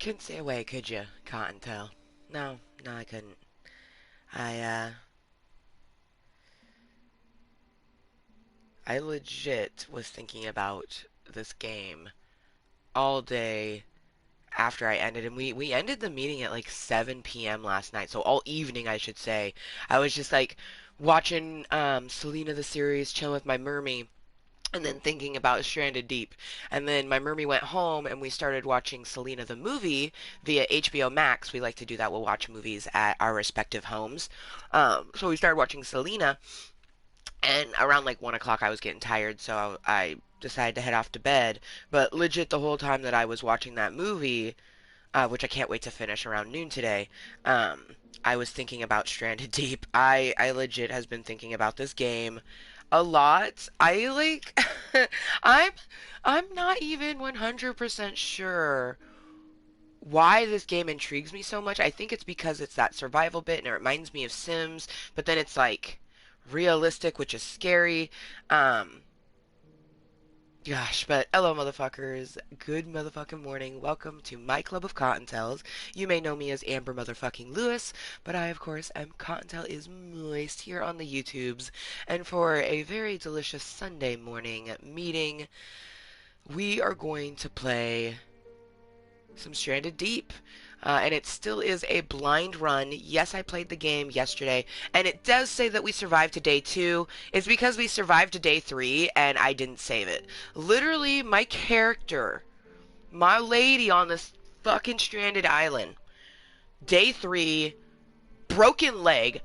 couldn't stay away, could you, Cottontale? No, no, I couldn't. I, uh, I legit was thinking about this game all day after I ended, and we ended the meeting at like 7 p.m. last night, so all evening, I should say. I was just like watching, Selena the series, chilling with my mermie, and then thinking about Stranded Deep. And then my mermie went home and we started watching Selena the movie via HBO Max. We like to do that. We'll watch movies at our respective homes. So we started watching Selena, and around like 1 o'clock I was getting tired, so I decided to head off to bed. But legit, the whole time that I was watching that movie, which I can't wait to finish around noon today, I was thinking about Stranded Deep. I legit has been thinking about this game a lot. I like I'm I'm not even 100% sure why this game intrigues me so much. I think it's because it's that survival bit and it reminds me of Sims, but then it's like realistic, which is scary. Um Gosh, but hello, motherfuckers. Good motherfucking morning. Welcome to my club of Cottontales. You may know me as Amber motherfucking Lewis, but I, of course, am Cottontale is Moist here on the YouTubes. And for a very delicious Sunday morning meeting, we are going to play some Stranded Deep. And it still is a blind run. Yes, I played the game yesterday, and it does say that we survived to day 2. It's because we survived to day 3, and I didn't save it. Literally, my character, my lady on this fucking stranded island, day 3, broken leg.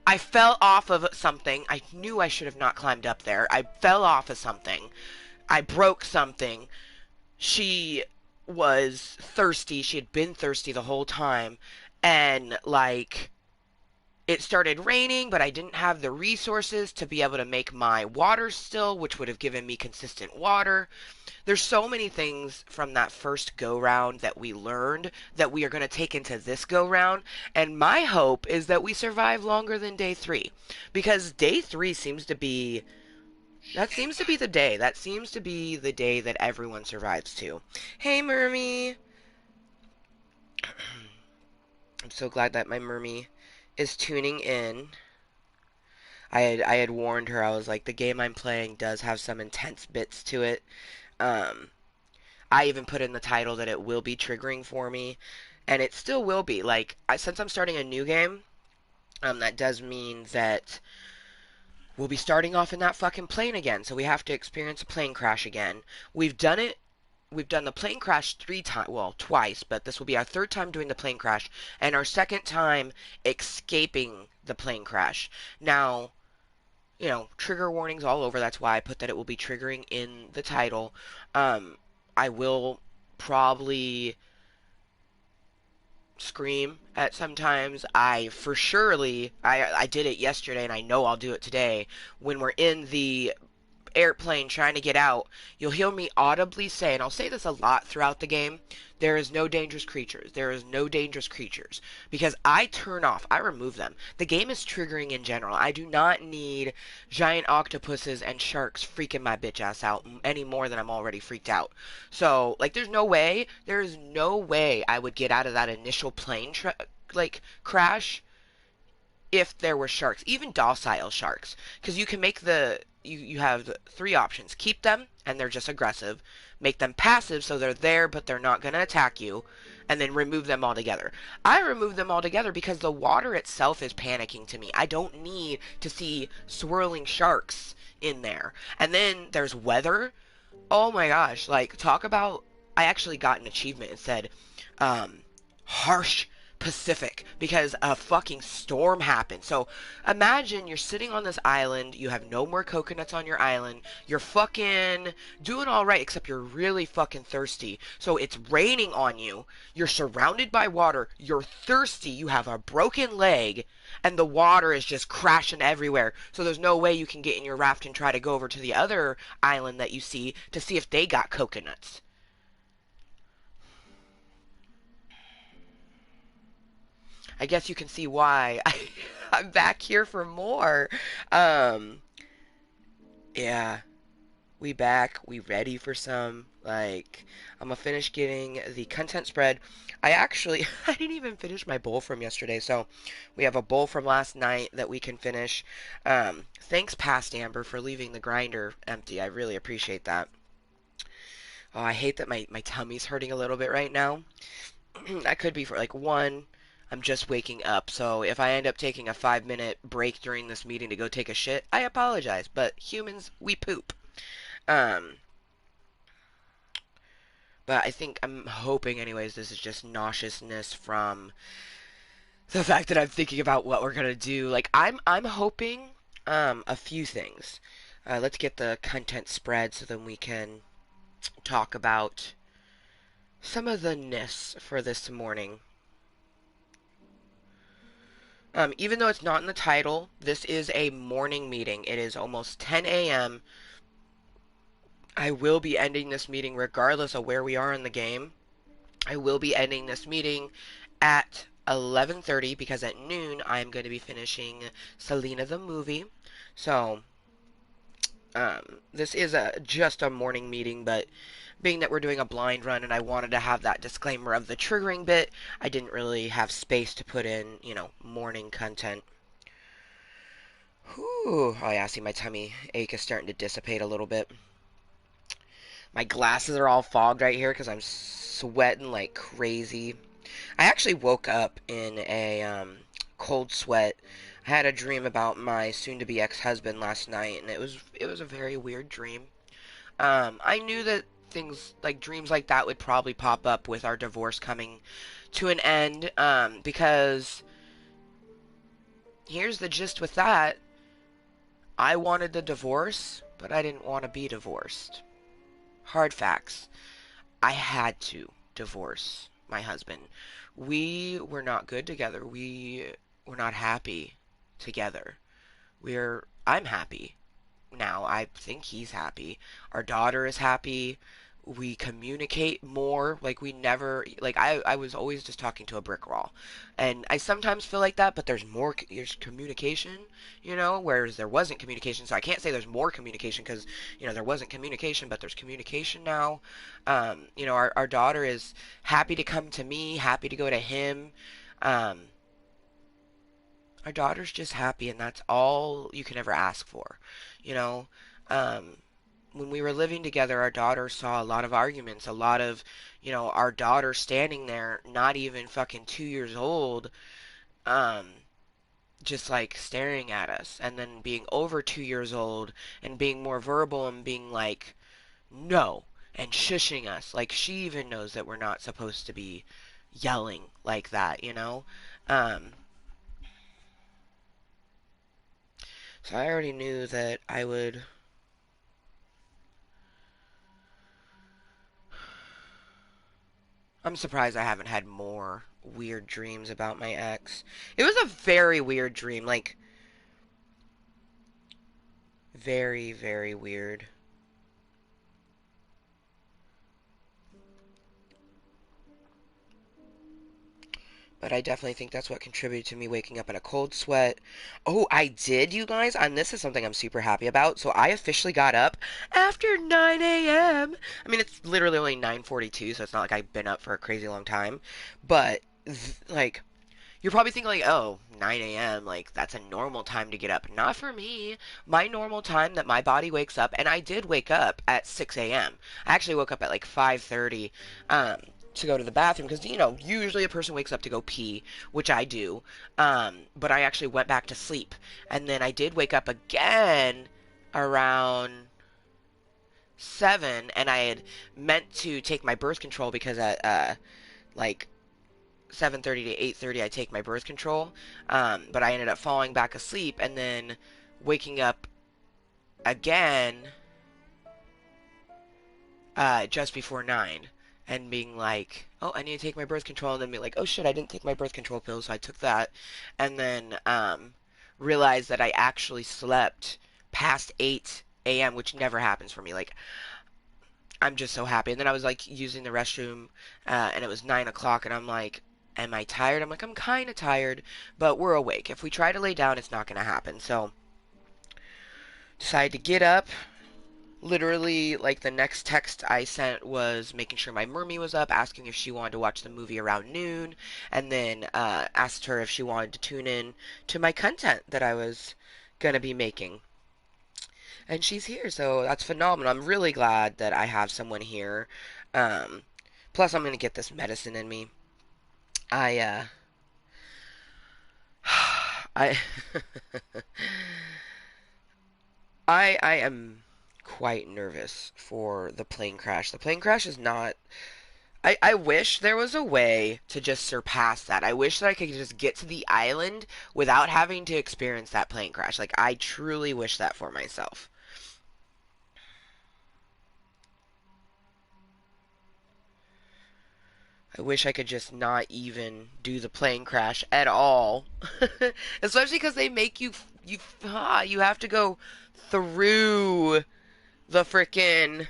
I fell off of something. I knew I should have not climbed up there. I fell off of something. I broke something. She was thirsty. She had been thirsty the whole time. And, like, it started raining, but I didn't have the resources to be able to make my water still, which would have given me consistent water. There's so many things from that first go round that we learned that we are going to take into this go round. And my hope is that we survive longer than day 3. Because day 3 seems to be that seems to be the day. That seems to be the day that everyone survives to. Hey, Mermie! I'm so glad that my Mermie is tuning in. I had warned her. I was like, the game I'm playing does have some intense bits to it. Um, I even put in the title that it will be triggering for me, and it still will be. Like, since I'm starting a new game, that does mean that we'll be starting off in that fucking plane again. So we have to experience a plane crash again. We've done it. We've done the plane crash 3 times, well, twice, but this will be our third time doing the plane crash, and our second time escaping the plane crash. Now, trigger warnings all over. That's why I put that it will be triggering in the title. I will probably scream at sometimes. I did it yesterday, and I know I'll do it today. When we're in the airplane trying to get out, you'll hear me audibly say, and I'll say this a lot throughout the game, there is no dangerous creatures. There is no dangerous creatures. Because I remove them. The game is triggering in general. I do not need giant octopuses and sharks freaking my bitch ass out any more than I'm already freaked out. So, like, there is no way I would get out of that initial crash if there were sharks, even docile sharks, because you can make you have 3 options: keep them and they're just aggressive, make them passive so they're there but they're not going to attack you, and then remove them altogether. I remove them altogether because the water itself is panicking to me. I don't need to see swirling sharks in there. And then there's weather. Oh my gosh, like, talk about, I actually got an achievement. It said, harsh Pacific, because a fucking storm happened. So imagine you're sitting on this island, you have no more coconuts on your island, you're fucking doing all right, except you're really fucking thirsty. So it's raining on you, you're surrounded by water, you're thirsty, you have a broken leg, and the water is just crashing everywhere. So there's no way you can get in your raft and try to go over to the other island that you see to see if they got coconuts. I guess you can see why I'm back here for more. Um, yeah. We back. We ready for some. Like, I'm gonna finish getting the content spread. I actually, I didn't even finish my bowl from yesterday, so we have a bowl from last night that we can finish. Thanks, Past Amber, for leaving the grinder empty. I really appreciate that. Oh, I hate that my tummy's hurting a little bit right now. That could be for like one. I'm just waking up, so if I end up taking a 5 minute break during this meeting to go take a shit, I apologize. But humans, we poop. Um, but I think I'm hoping, anyways, this is just nauseousness from the fact that I'm thinking about what we're gonna do. Like I'm hoping a few things. Let's get the content spread so then we can talk about some of the ness for this morning. Even though it's not in the title, this is a morning meeting. It is almost 10 a.m. I will be ending this meeting regardless of where we are in the game. I will be ending this meeting at 11:30 because at noon I'm going to be finishing Selena the movie. So, this is just a morning meeting, but being that we're doing a blind run and I wanted to have that disclaimer of the triggering bit, I didn't really have space to put in, morning content. Whew. Oh yeah, I see my tummy ache is starting to dissipate a little bit. My glasses are all fogged right here because I'm sweating like crazy. I actually woke up in a cold sweat. I had a dream about my soon-to-be ex-husband last night, and it was a very weird dream. I knew that things like dreams like that would probably pop up with our divorce coming to an end, because here's the gist with that. I wanted the divorce, but I didn't want to be divorced. Hard facts. I had to divorce my husband. We were not good together. We were not happy together. I'm happy now. I think he's happy. Our daughter is happy. We communicate more. Like we never, like I was always just talking to a brick wall. And I sometimes feel like that, but there's communication, whereas there wasn't communication. So I can't say there's more communication because, there wasn't communication, but there's communication now. Our daughter is happy to come to me, happy to go to him. Um, our daughter's just happy, and that's all you can ever ask for, you know. Um, when we were living together, our daughter saw a lot of arguments, a lot of, our daughter standing there, not even fucking 2 years old, um, just like staring at us, and then being over 2 years old and being more verbal and being like, no, and shushing us. Like, she even knows that we're not supposed to be yelling like that. Um, so I already knew that I would. I'm surprised I haven't had more weird dreams about my ex. It was a very weird dream, like very, very weird. But I definitely think that's what contributed to me waking up in a cold sweat. Oh, I did, you guys, and this is something I'm super happy about. So I officially got up after 9 a.m. I mean, it's literally only 9:42, so it's not like I've been up for a crazy long time. But like you're probably thinking like, oh, 9 a.m., like that's a normal time to get up. Not for me. My normal time that my body wakes up, and I did wake up at 6 a.m. I actually woke up at like 5:30 to go to the bathroom because, usually a person wakes up to go pee, which I do. But I actually went back to sleep. And then I did wake up again around 7, and I had meant to take my birth control because at like 7:30 to 8:30 I take my birth control, but I ended up falling back asleep and then waking up again just before 9 and being like, oh, I need to take my birth control, and then be like, oh shit, I didn't take my birth control pill, so I took that, and then realized that I actually slept past 8 a.m., which never happens for me. Like, I'm just so happy. And then I was like using the restroom, and it was 9 o'clock, and I'm like, am I tired? I'm like, I'm kind of tired, but we're awake. If we try to lay down, it's not going to happen. So, decided to get up, Literally, like, the next text I sent was making sure my mermie was up, asking if she wanted to watch the movie around noon, and then asked her if she wanted to tune in to my content that I was gonna be making. And she's here, so that's phenomenal. I'm really glad that I have someone here. Um, Plus, I'm gonna get this medicine in me. I I I am quite nervous for the plane crash. The plane crash is not. I wish there was a way to just surpass that. I wish that I could just get to the island without having to experience that plane crash. Like, I truly wish that for myself. I wish I could just not even do the plane crash at all. Especially because they make you have to go through the frickin'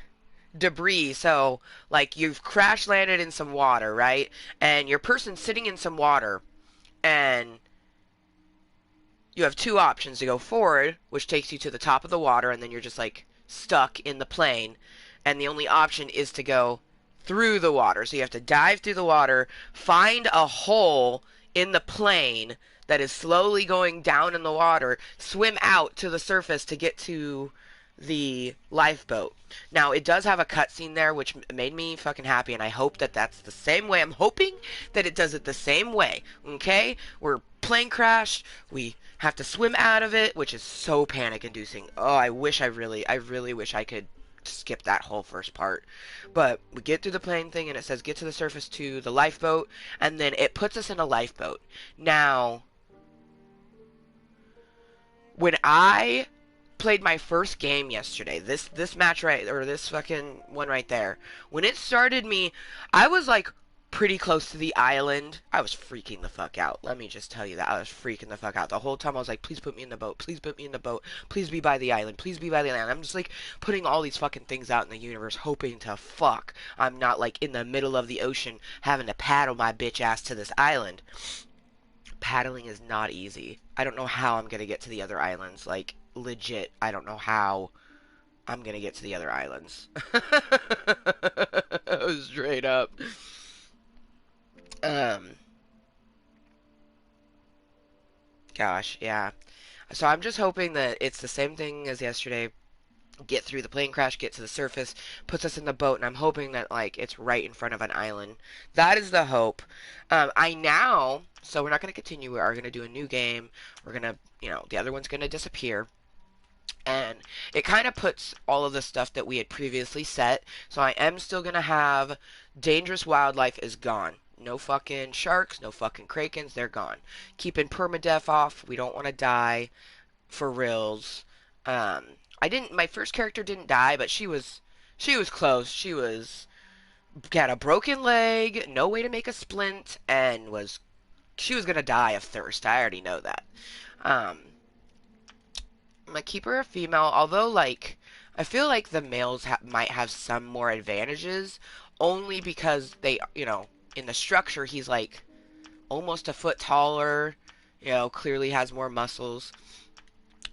debris. So, like, you've crash landed in some water, right? And your person's sitting in some water, and you have two options to go forward, which takes you to the top of the water, and then you're just like stuck in the plane. And the only option is to go through the water. So you have to dive through the water, find a hole in the plane that is slowly going down in the water, swim out to the surface to get to the lifeboat. Now, it does have a cutscene there, which made me fucking happy, and I hope that that's the same way. I'm hoping that it does it the same way, okay? We're plane crash, we have to swim out of it, which is so panic inducing. Oh, I really wish I could skip that whole first part. But we get through the plane thing, and it says get to the surface to the lifeboat, and then it puts us in a lifeboat. Now, when I played my first game yesterday, this match right, or this fucking one right there, when it started me, I was like pretty close to the island. I was freaking the fuck out. Let me just tell you that. I was freaking the fuck out. The whole time I was like, please put me in the boat. Please put me in the boat. Please be by the island. Please be by the island. I'm just like putting all these fucking things out in the universe, hoping to fuck I'm not like in the middle of the ocean having to paddle my bitch ass to this island. Paddling is not easy. I don't know how I'm gonna get to the other islands. Like, legit, I don't know how I'm gonna get to the other islands. Straight up. Um, Gosh, yeah. So I'm just hoping that it's the same thing as yesterday. Get through the plane crash, get to the surface, puts us in the boat, and I'm hoping that like it's right in front of an island. That is the hope. So we're not going to continue. We are going to do a new game. We're going to, the other one's going to disappear. And it kind of puts all of the stuff that we had previously set. So I am still going to have dangerous wildlife is gone. No fucking sharks, no fucking krakens, they're gone. Keeping permadeath off. We don't want to die for reals. Um, I didn't. My first character didn't die, but she was close. She was had a broken leg, no way to make a splint, and she was gonna die of thirst. I already know that. Um, I'm gonna keep her a female, although like I feel like the males might have some more advantages, only because in the structure he's like almost a foot taller. Clearly has more muscles.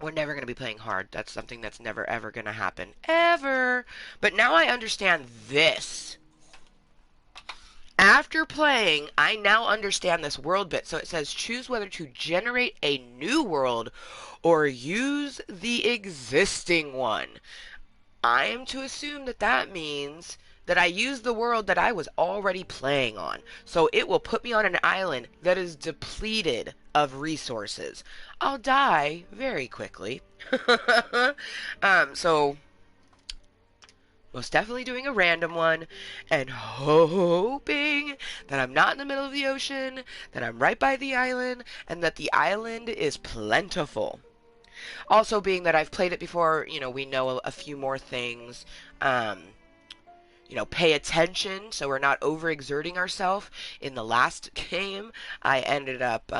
We're never going to be playing hard. That's something that's never ever going to happen. Ever. But now I understand this. After playing, I now understand this world bit. So it says choose whether to generate a new world or use the existing one. I am to assume that that means that I use the world that I was already playing on. So it will put me on an island that is depleted of resources. I'll die very quickly. So most definitely doing a random one and hoping that I'm not in the middle of the ocean, that I'm right by the island, and that the island is plentiful. Also, being that I've played it before, we know a few more things. Pay attention so we're not overexerting ourselves. In the last game, I ended up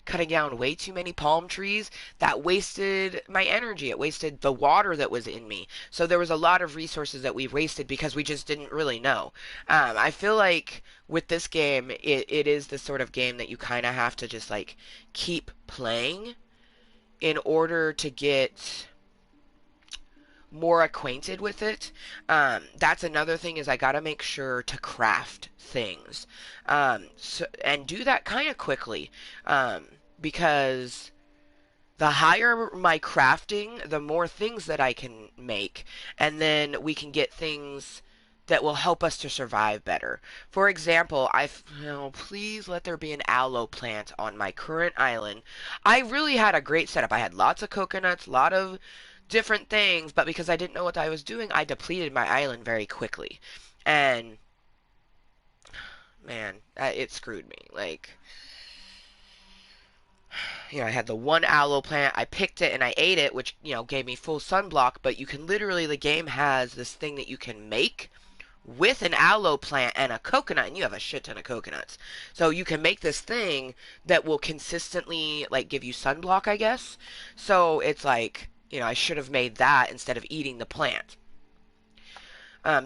cutting down way too many palm trees. That wasted my energy. It wasted the water that was in me. So there was a lot of resources that we wasted because we just didn't really know. I feel like with this game, it is the sort of game that you kind of have to just like keep playing in order to get more acquainted with it. That's another thing is I gotta make sure to craft things, and do that kind of quickly, because the higher my crafting, the more things that I can make, and then we can get things that will help us to survive better. For example, please let there be an aloe plant on my current island. I really had a great setup. I had lots of coconuts, a lot of different things, but because I didn't know what I was doing, I depleted my island very quickly. And man, it screwed me. Like, I had the one aloe plant. I picked it and I ate it, which, gave me full sunblock. But you can literally, the game has this thing that you can make with an aloe plant and a coconut, and you have a shit ton of coconuts. So you can make this thing that will consistently, like, give you sunblock, I guess. So it's like, I should have made that instead of eating the plant.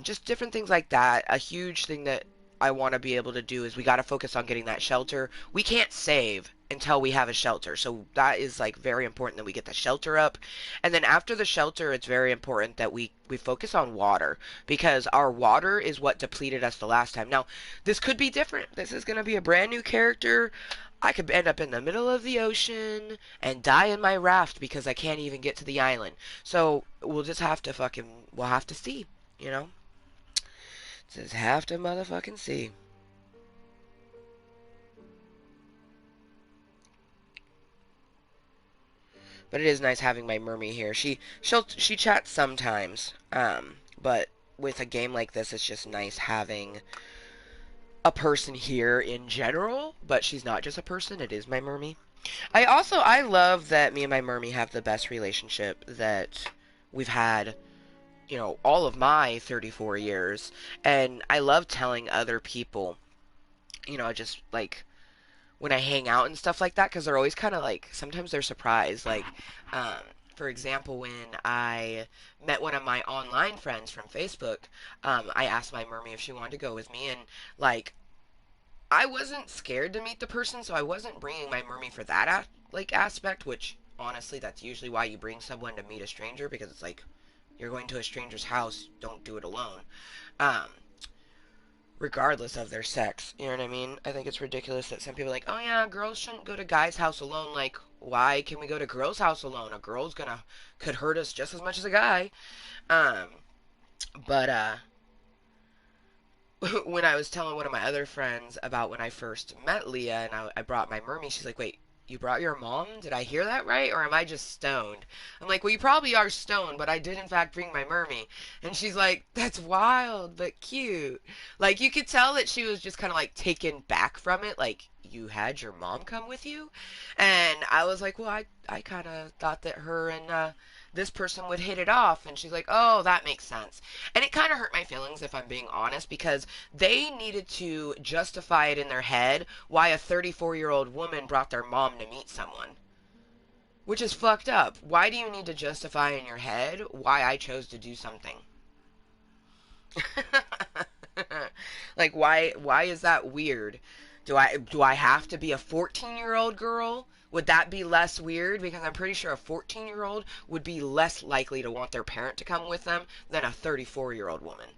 Just different things like that. A huge thing that I want to be able to do is we got to focus on getting that shelter. We can't save until we have a shelter. So that is like very important that we get the shelter up. And then after the shelter, it's very important that we focus on water because our water is what depleted us the last time. Now, this could be different. This is going to be a brand new character. I could end up in the middle of the ocean and die in my raft because I can't even get to the island. So we'll just have to we'll have to see, you know? Just have to motherfucking see. But it is nice having my mermy here. She chats sometimes. But with a game like this, it's just nice having a person here in general. But she's not just a person; it is my mermy. I love that me and my mermy have the best relationship that we've had, all of my 34 years. And I love telling other people, just like when I hang out and stuff like that, because they're always kind of like, sometimes they're surprised. Like, um, for example, when I met one of my online friends from Facebook, I asked my mermy if she wanted to go with me, and like, I wasn't scared to meet the person, so I wasn't bringing my mermy for that aspect. Which honestly, that's usually why you bring someone to meet a stranger, because it's like you're going to a stranger's house, don't do it alone. Um, Regardless of their sex. You know what I mean? I think it's ridiculous that some people are like, oh yeah, girls shouldn't go to guys' house alone. Like, why can we go to girls' house alone? A girl's could hurt us just as much as a guy. Um, but when I was telling one of my other friends about when I first met Leah and I brought my mermy, she's like, wait, you brought your mom? Did I hear that right? Or am I just stoned? I'm like, well, you probably are stoned, but I did in fact bring my mermy. And she's like, that's wild, but cute. Like, you could tell that she was just kind of like taken back from it. Like, you had your mom come with you? And I was like, well, I kind of thought that her and this person would hit it off. And she's like, oh, that makes sense. And it kind of hurt my feelings, if I'm being honest, because they needed to justify it in their head why a 34-year-old woman brought their mom to meet someone. Which is fucked up. Why do you need to justify in your head why I chose to do something? Like, why is that weird? Do I have to be a 14-year-old girl? Would that be less weird? Because I'm pretty sure a 14-year-old would be less likely to want their parent to come with them than a 34-year-old woman.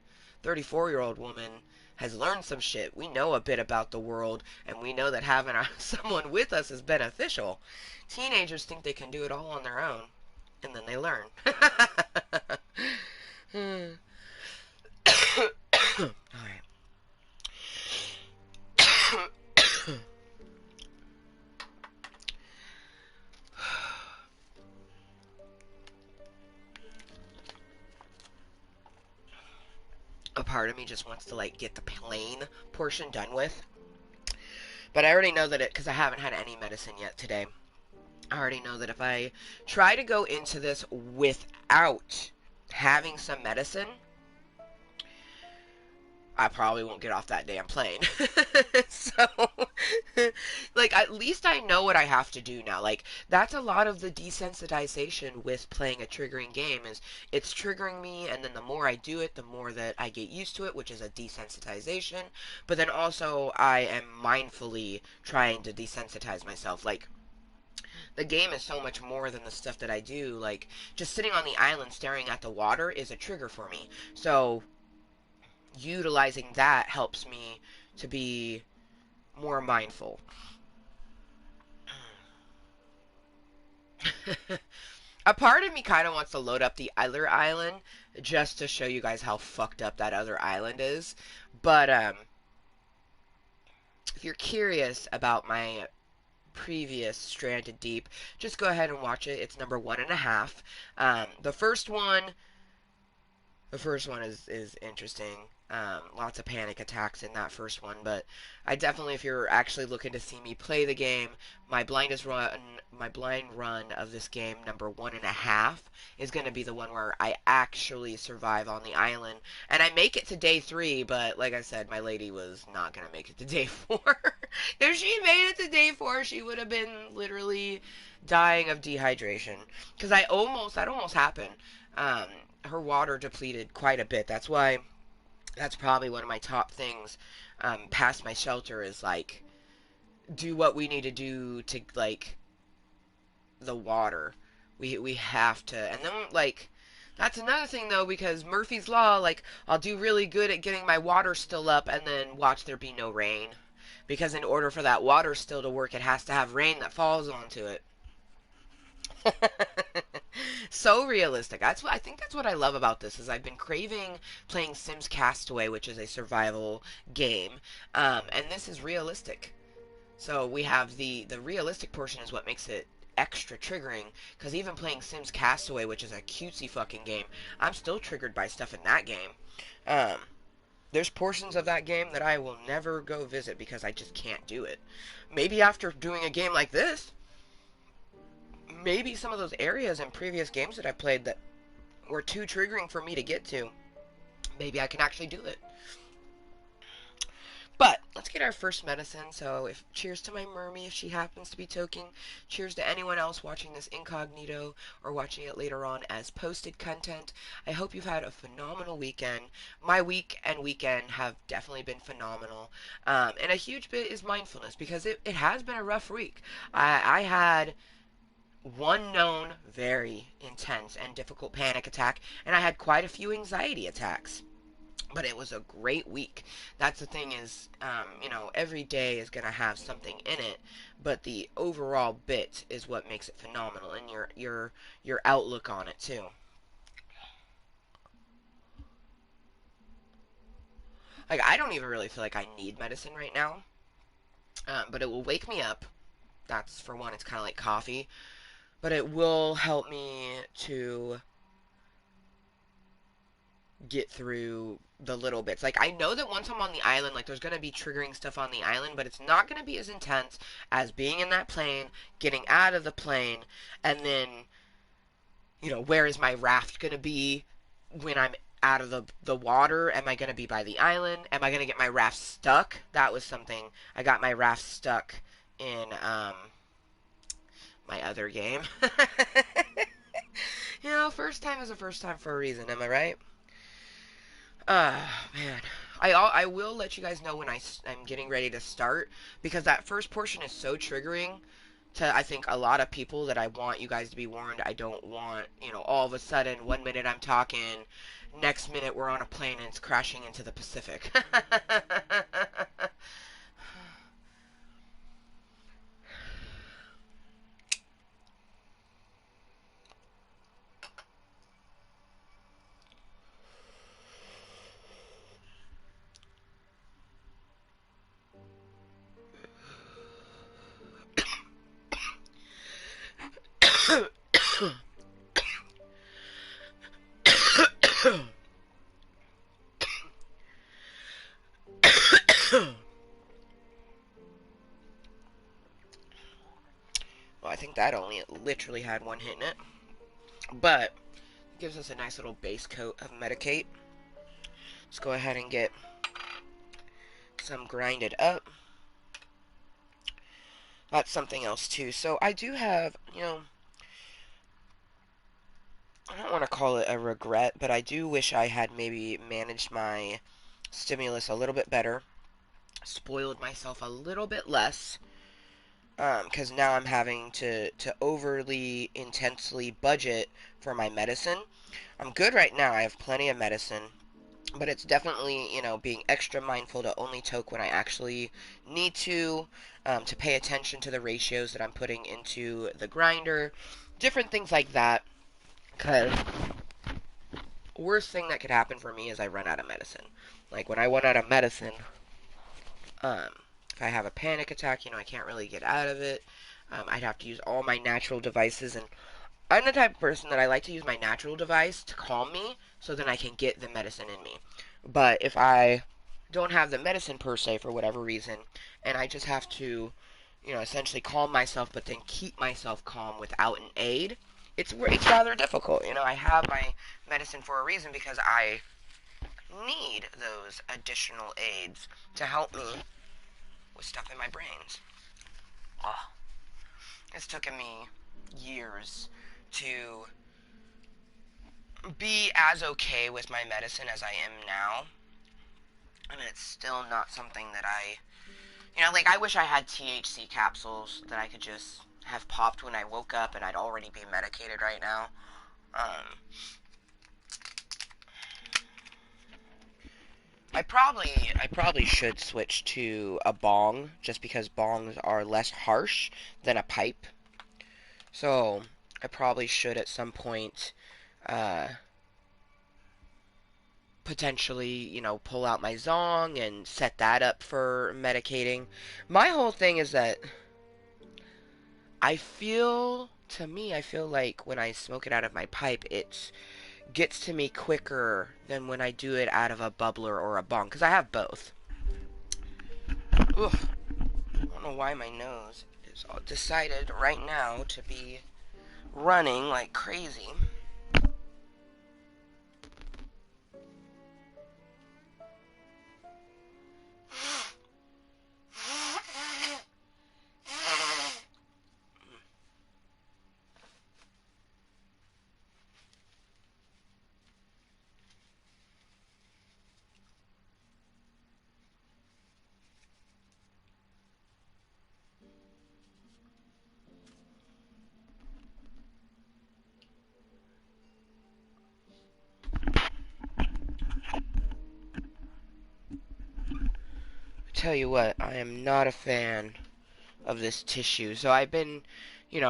34-year-old woman has learned some shit. We know a bit about the world, and we know that having someone with us is beneficial. Teenagers think they can do it all on their own, and then they learn. Alright. A part of me just wants to like get the plain portion done with. But I already know that because I haven't had any medicine yet today. I already know that if I try to go into this without having some medicine, I probably won't get off that damn plane. So, like, at least I know what I have to do now. Like, that's a lot of the desensitization with playing a triggering game is it's triggering me, and then the more I do it, the more that I get used to it, which is a desensitization. But then also, I am mindfully trying to desensitize myself. Like, The game is so much more than the stuff that I do. Like, just sitting on the island staring at the water is a trigger for me. So, utilizing that helps me to be more mindful. A part of me kind of wants to load up the other island just to show you guys how fucked up that other island is. But if you're curious about my previous Stranded Deep, just go ahead and watch it. It's number 1.5. The first one is interesting. Lots of panic attacks in that first one, but I definitely, if you're actually looking to see me play the game, my blind run of this game, number 1.5, is going to be the one where I actually survive on the island, and I make it to day 3. But like I said, my lady was not going to make it to day 4. If she made it to day 4, she would have been literally dying of dehydration. Because that almost happened. Um, Her water depleted quite a bit. That's probably one of my top things past my shelter is like do what we need to do to like the water. We have to, and then like that's another thing though because Murphy's Law, like I'll do really good at getting my water still up and then watch there be no rain. Because in order for that water still to work, it has to have rain that falls onto it. So realistic. I think that's what I love about this is I've been craving playing Sims Castaway, which is a survival game, and this is realistic. So we have the realistic portion is what makes it extra triggering. Because even playing Sims Castaway, which is a cutesy fucking game, I'm still triggered by stuff in that game. Um, there's portions of that game that I will never go visit because I just can't do it. Maybe after doing a game like this, maybe some of those areas in previous games that I played that were too triggering for me to get to, maybe I can actually do it. But let's get our first medicine. So, if cheers to my mermy if she happens to be toking. Cheers to anyone else watching this incognito or watching it later on as posted content. I hope you've had a phenomenal weekend. My week and weekend have definitely been phenomenal. And a huge bit is mindfulness because it has been a rough week. I had one known very intense and difficult panic attack, and I had quite a few anxiety attacks. But it was a great week. That's the thing is, every day is gonna have something in it, but the overall bit is what makes it phenomenal, and your outlook on it too. Like I don't even really feel like I need medicine right now, but it will wake me up. That's for one. It's kind of like coffee, but it will help me to get through the little bits. Like I know that once I'm on the island, like there's gonna be triggering stuff on the island, but it's not gonna be as intense as being in that plane, getting out of the plane, and then where is my raft gonna be when I'm out of the water? Am I gonna be by the island? Am I gonna get my raft stuck? That was something. I got my raft stuck in my other game. First time is a first time for a reason. Am I right? Man. I will let you guys know when I'm getting ready to start because that first portion is so triggering to I think a lot of people that I want you guys to be warned. I don't want, all of a sudden 1 minute I'm talking, next minute we're on a plane and it's crashing into the Pacific. Well, I think that only literally had one hit in it, but it gives us a nice little base coat of Medicate. Let's go ahead and get some grinded up. That's something else too. So I do have, I don't want to call it a regret, but I do wish I had maybe managed my stimulus a little bit better, spoiled myself a little bit less, Because now I'm having to overly intensely budget for my medicine. I'm good right now. I have plenty of medicine, but it's definitely, being extra mindful to only toke when I actually need to pay attention to the ratios that I'm putting into the grinder, different things like that. Because worst thing that could happen for me is I run out of medicine. Like when I run out of medicine, um, if I have a panic attack, I can't really get out of it. I'd have to use all my natural devices, and I'm the type of person that I like to use my natural device to calm me so then I can get the medicine in me. But if I don't have the medicine per se for whatever reason, and I just have to, essentially calm myself, but then keep myself calm without an aid, it's rather difficult. I have my medicine for a reason because I need those additional aids to help me with stuff in my brains. Oh, it's taken me years to be as okay with my medicine as I am now. And it's still not something that like I wish I had THC capsules that I could just have popped when I woke up and I'd already be medicated right now. Um, I probably should switch to a bong just because bongs are less harsh than a pipe. So I probably should at some point uh, potentially, pull out my Zong and set that up for medicating. My whole thing is that I feel like when I smoke it out of my pipe, it gets to me quicker than when I do it out of a bubbler or a bong, because I have both. Ugh, I don't know why my nose is all decided right now to be running like crazy. Tell you what, I am not a fan of this tissue. So I've been,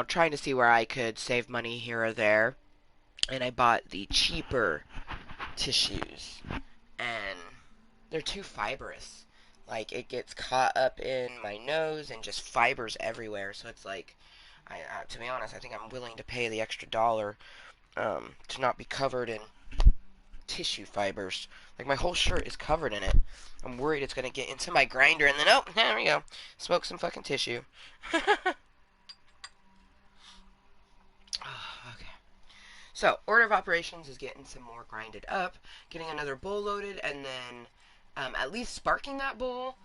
trying to see where I could save money here or there. And I bought the cheaper tissues. And they're too fibrous. Like, it gets caught up in my nose and just fibers everywhere. So it's like, to be honest, I think I'm willing to pay the extra dollar to not be covered in tissue fibers. Like, my whole shirt is covered in it. I'm worried it's going to get into my grinder and then, oh, there we go. Smoke some fucking tissue. Okay. So, order of operations is getting some more grinded up, getting another bowl loaded, and then at least sparking that bowl,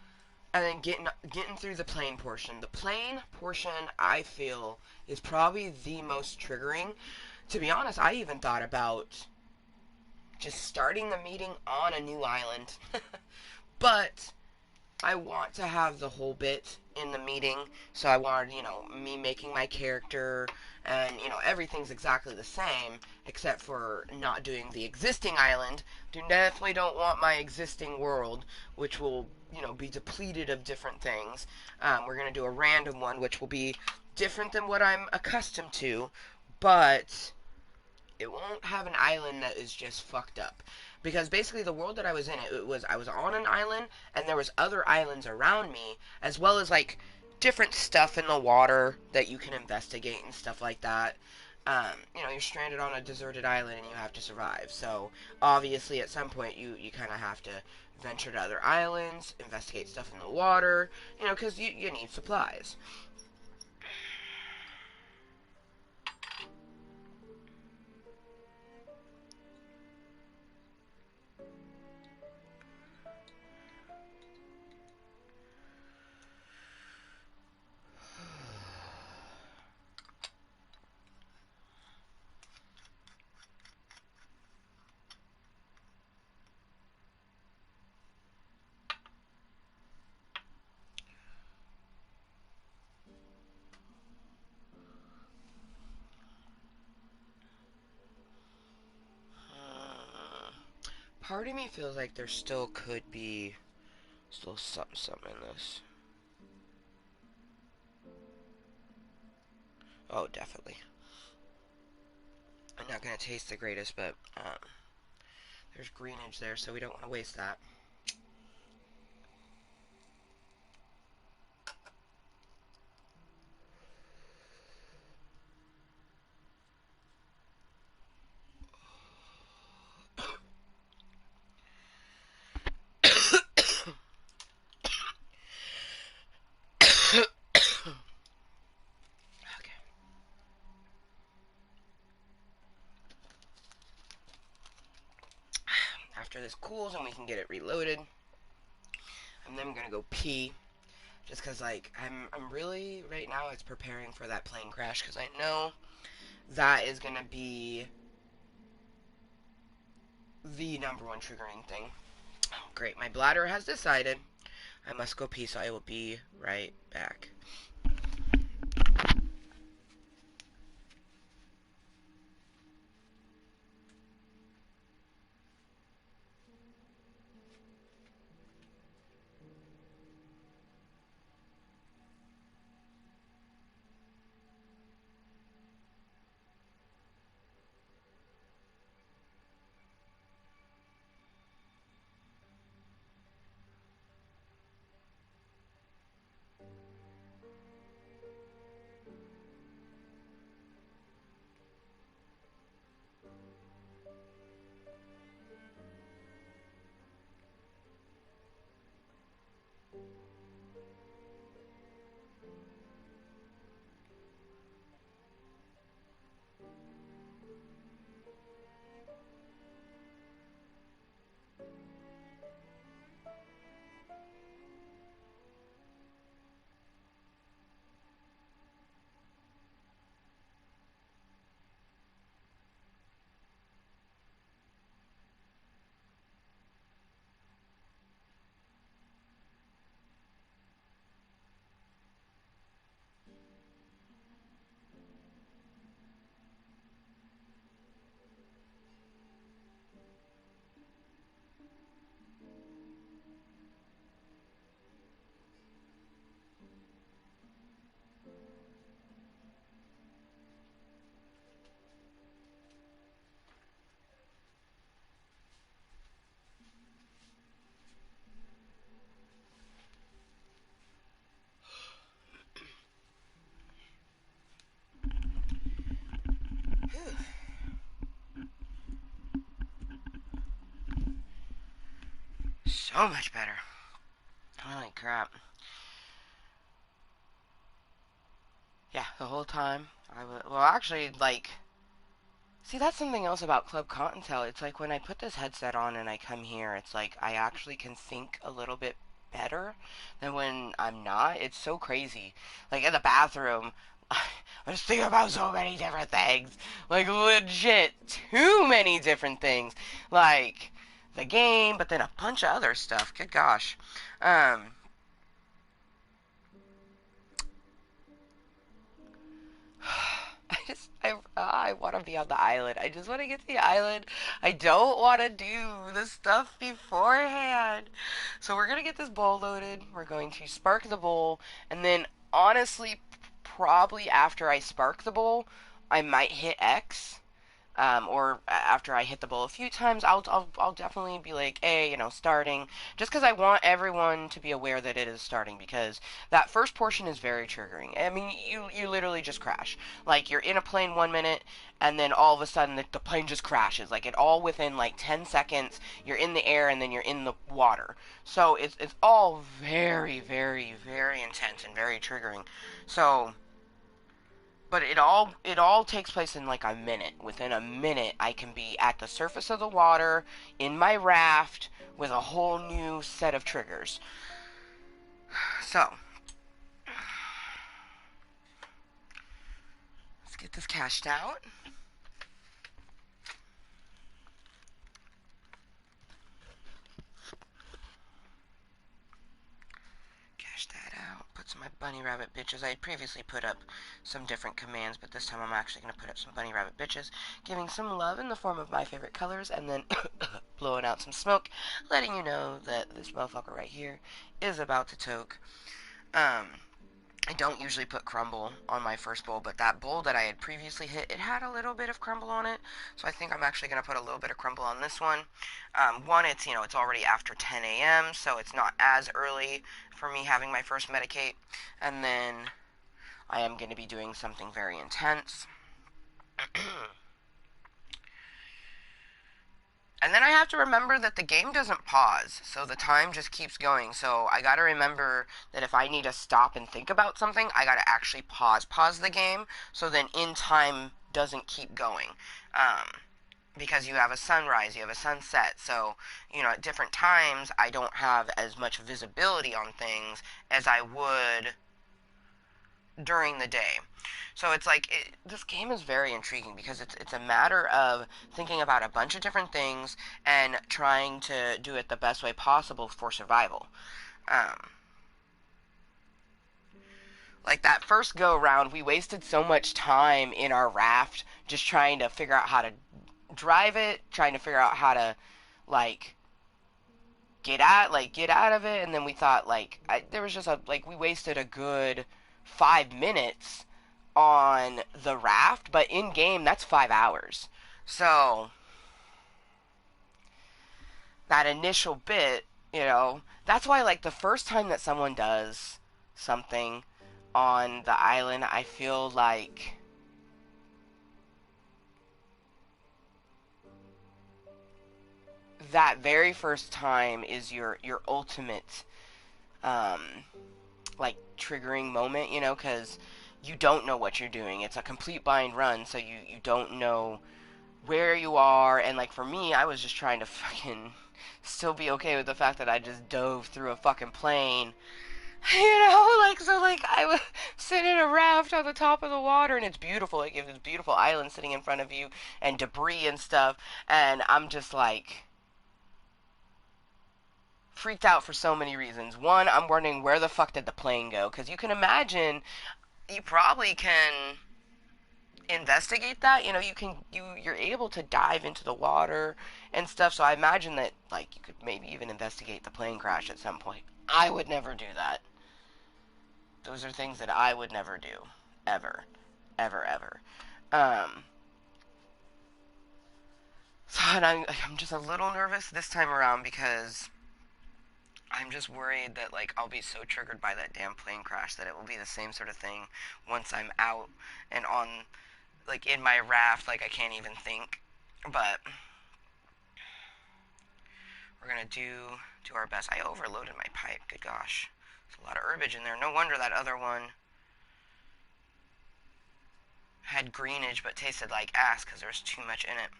and then getting through the plain portion. The plain portion, I feel, is probably the most triggering. To be honest, I even thought about just starting the meeting on a new island, but I want to have the whole bit in the meeting, so I wanted, me making my character, and, everything's exactly the same, except for not doing the existing island. Definitely don't want my existing world, which will, be depleted of different things. We're going to do a random one, which will be different than what I'm accustomed to, but it won't have an island that is just fucked up, because basically the world that I was in, I was on an island and there was other islands around me, as well as like different stuff in the water that you can investigate and stuff like that. You're stranded on a deserted island and you have to survive, so obviously at some point you kind of have to venture to other islands, investigate stuff in the water, because you need supplies. Part of me feels like there still could be still something in this. Oh, definitely. I'm not gonna taste the greatest, but there's greenage there, so we don't want to waste that. Okay. After this cools and we can get it reloaded, I'm then gonna go pee. Just cause like I'm really right now it's preparing for that plane crash because I know that is gonna be the number one triggering thing. Oh, great, my bladder has decided I must go pee, so I will be right back. Whew. So much better. Holy crap. Yeah, the whole time I was well actually like see, that's something else about Club Cottontale. It's like when I put this headset on and I come here, it's like I actually can think a little bit better than when I'm not. It's so crazy. Like in the bathroom, I just think about so many different things. Like legit, too many different things. Like the game, but then a bunch of other stuff. Good gosh. Um, I want to be on the island. I just want to get to the island. I don't want to do the stuff beforehand. So we're gonna get this bowl loaded. We're going to spark the bowl, and then honestly, probably after I spark the bowl, I might hit X, or after I hit the bowl a few times, I'll definitely be like, hey, starting, just because I want everyone to be aware that it is starting, because that first portion is very triggering. I mean, you literally just crash. Like you're in a plane 1 minute, and then all of a sudden the plane just crashes. Like it all within like 10 seconds, you're in the air and then you're in the water. So it's all very, very, very intense and very triggering. So but it all takes place in like a minute. Within a minute, I can be at the surface of the water in my raft with a whole new set of triggers. So, let's get this cashed out. Cash that out. Put some of my bunny rabbit bitches. I had previously put up some different commands, but this time I'm actually going to put up some bunny rabbit bitches, giving some love in the form of my favorite colors, and then blowing out some smoke, letting you know that this motherfucker right here is about to toke. I don't usually put crumble on my first bowl, but that bowl that I had previously hit, it had a little bit of crumble on it, so I think I'm actually going to put a little bit of crumble on this one. One, it's, it's already after 10 a.m., so it's not as early for me having my first medicate, and then I am going to be doing something very intense. And then I have to remember that the game doesn't pause, so the time just keeps going. So I gotta remember that if I need to stop and think about something, I gotta actually pause the game, so then in time doesn't keep going. Because you have a sunrise, you have a sunset, so, at different times, I don't have as much visibility on things as I would during the day. So it's like this game is very intriguing because it's a matter of thinking about a bunch of different things and trying to do it the best way possible for survival. Like that first go around, we wasted so much time in our raft just trying to figure out how to drive it, trying to figure out how to like get out of it, and then we thought there was just we wasted a good 5 minutes on the raft, but in game that's 5 hours. So that initial bit, that's why the first time that someone does something on the island, I feel like that very first time is your ultimate um triggering moment, because you don't know what you're doing. It's a complete blind run, so you don't know where you are. And for me, I was just trying to fucking still be okay with the fact that I just dove through a fucking plane. I was sitting in a raft on the top of the water, and it's beautiful. It gives this beautiful island sitting in front of you, and debris and stuff. And I'm just freaked out for so many reasons. One, I'm wondering where the fuck did the plane go? Because you can imagine, you probably can investigate that. You're able to dive into the water and stuff. So I imagine that you could maybe even investigate the plane crash at some point. I would never do that. Those are things that I would never do, ever, ever, ever. Um, so I'm just a little nervous this time around because I'm just worried that I'll be so triggered by that damn plane crash that it will be the same sort of thing once I'm out and on in my raft. I can't even think. But we're gonna do our best. I overloaded my pipe. Good gosh, there's a lot of herbage in there. No wonder that other one had greenage but tasted like ass because there was too much in it.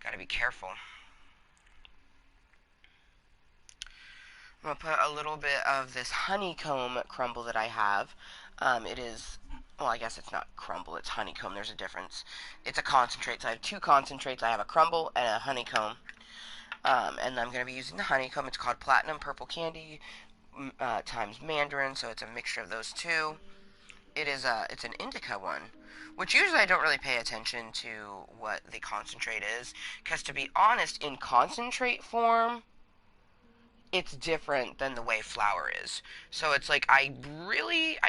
Gotta be careful. I'm going to put a little bit of this honeycomb crumble that I have. It is, well, I guess it's not crumble, it's honeycomb. There's a difference. It's a concentrate. So I have two concentrates. I have a crumble and a honeycomb. And I'm going to be using the honeycomb. It's called Platinum Purple Candy times Mandarin, so it's a mixture of those two. It's an indica one, which usually I don't really pay attention to what the concentrate is, because to be honest, in concentrate form, it's different than the way flour is. So it's I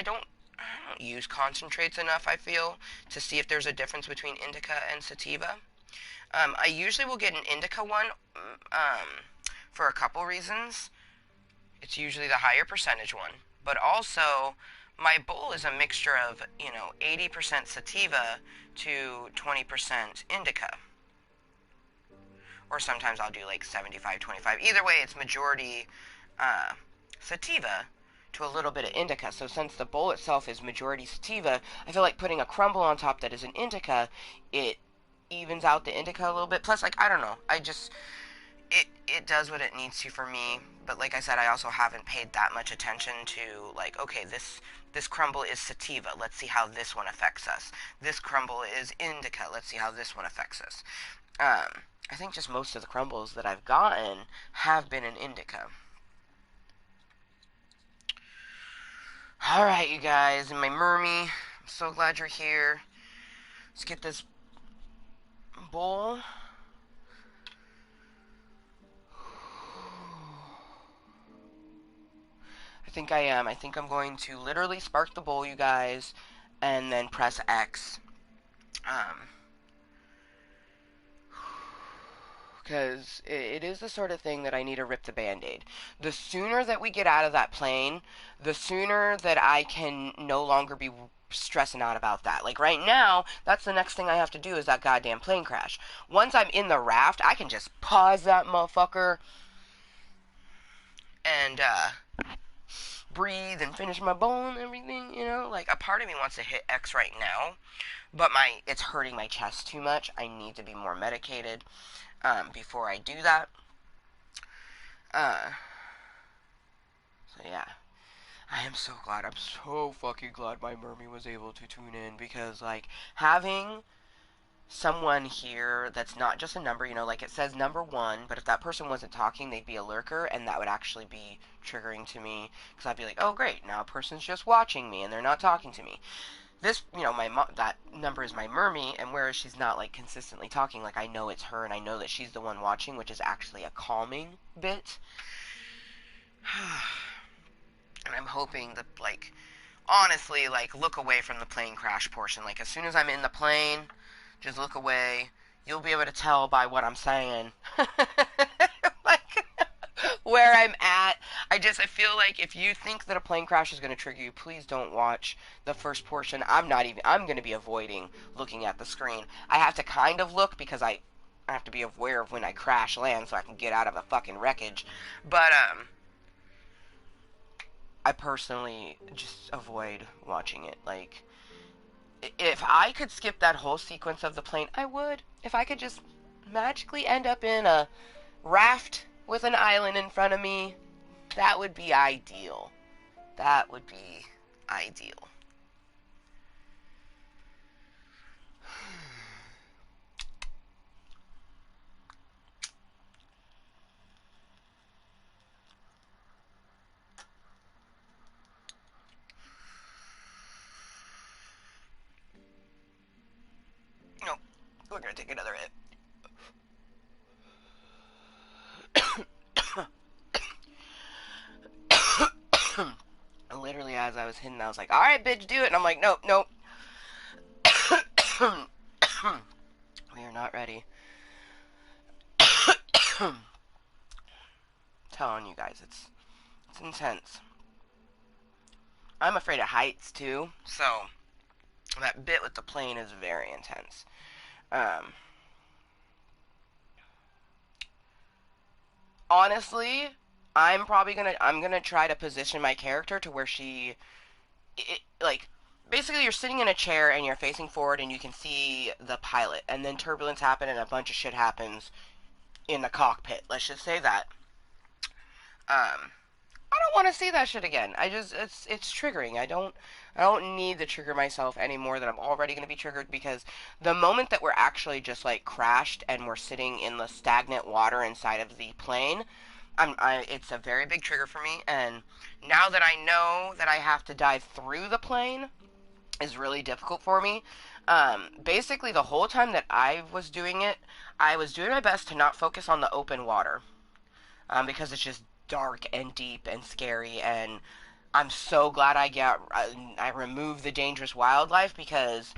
don't use concentrates enough, I feel, to see if there's a difference between indica and sativa. I usually will get an indica one for a couple reasons. It's usually the higher percentage one, but also my bowl is a mixture of 80% sativa to 20% indica, or sometimes I'll do 75-25. Either way, it's majority sativa to a little bit of indica. So since the bowl itself is majority sativa, I feel like putting a crumble on top that is an indica, it evens out the indica a little bit. Plus, I don't know, it does what it needs to for me. But like I said, I also haven't paid that much attention to okay, this crumble is sativa. Let's see how this one affects us. This crumble is indica. Let's see how this one affects us. I think just most of the crumbles that I've gotten have been an indica. Alright, you guys, and my mermy. I'm so glad you're here. Let's get this bowl. I think I am. I think I'm going to literally spark the bowl, you guys, and then press X. Because it is the sort of thing that I need to rip the band-aid. The sooner that we get out of that plane, the sooner that I can no longer be stressing out about that. Like right now, that's the next thing I have to do is that goddamn plane crash. Once I'm in the raft, I can just pause that motherfucker and breathe and finish my bowl and everything, you know? Like a part of me wants to hit X right now, but it's hurting my chest too much. I need to be more medicated before I do that. So yeah. I am so glad. I'm so fucking glad my mermy was able to tune in because, like, having someone here that's not just a number, you know, like it says number one, but if that person wasn't talking, they'd be a lurker, and that would actually be triggering to me because I'd be like, oh, great, now a person's just watching me and they're not talking to me. This, you know, that number is my mermy, and whereas she's not like consistently talking, like I know it's her and I know that she's the one watching, which is actually a calming bit. And I'm hoping that, like, honestly, like, look away from the plane crash portion. Like, as soon as I'm in the plane, just look away. You'll be able to tell by what I'm saying. Like, where I'm at. I feel like if you think that a plane crash is going to trigger you, please don't watch the first portion. I'm going to be avoiding looking at the screen. I have to kind of look because I have to be aware of when I crash land so I can get out of the fucking wreckage. But, I personally just avoid watching it. Like, if I could skip that whole sequence of the plane, I would. If I could just magically end up in a raft with an island in front of me, that would be ideal. That would be ideal. No, we're gonna take another hit. Literally, as I was hitting, I was like, alright, bitch, do it. And I'm like, nope, nope. We are not ready. Telling you guys, it's intense. I'm afraid of heights, too. So, that bit with the plane is very intense. Honestly, I'm gonna try to position my character to where like, basically you're sitting in a chair and you're facing forward and you can see the pilot, and then turbulence happens and a bunch of shit happens in the cockpit. Let's just say that. I don't want to see that shit again. It's triggering. I don't need to trigger myself any more than I'm already going to be triggered because the moment that we're actually just like crashed and we're sitting in the stagnant water inside of the plane, it's a very big trigger for me. And now that I know that I have to dive through the plane is really difficult for me. Basically, the whole time that I was doing it, I was doing my best to not focus on the open water because it's just dark and deep and scary. And I'm so glad I removed the dangerous wildlife because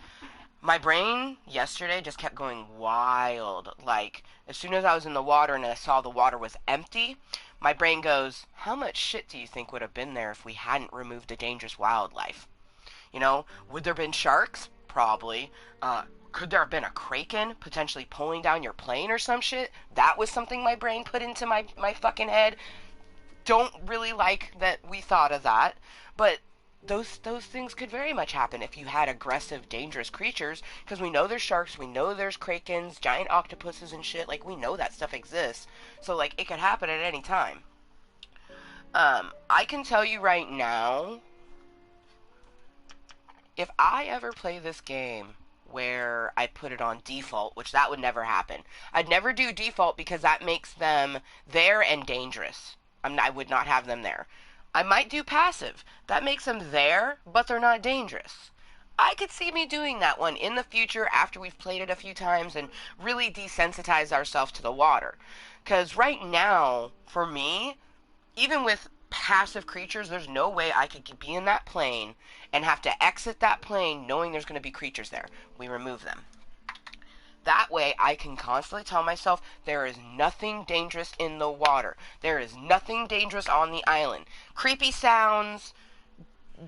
my brain yesterday just kept going wild. Like, as soon as I was in the water and I saw the water was empty, my brain goes, how much shit do you think would have been there if we hadn't removed the dangerous wildlife? You know, would there have been sharks? Probably. Could there have been a kraken potentially pulling down your plane or some shit? That was something my brain put into my fucking head. Don't really like that we thought of that, but those things could very much happen if you had aggressive, dangerous creatures. Because we know there's sharks, we know there's krakens, giant octopuses and shit. Like, we know that stuff exists. So like, it could happen at any time. I can tell you right now, if I ever play this game where I put it on default, which that would never happen. I'd never do default because that makes them there and dangerous. I would not have them there. I might do passive. That makes them there, but they're not dangerous. I could see me doing that one in the future after we've played it a few times and really desensitize ourselves to the water. Because right now, for me, even with passive creatures, there's no way I could be in that plane and have to exit that plane knowing there's going to be creatures there. We remove them. That way I can constantly tell myself there is nothing dangerous in the water. There is nothing dangerous on the island. Creepy sounds,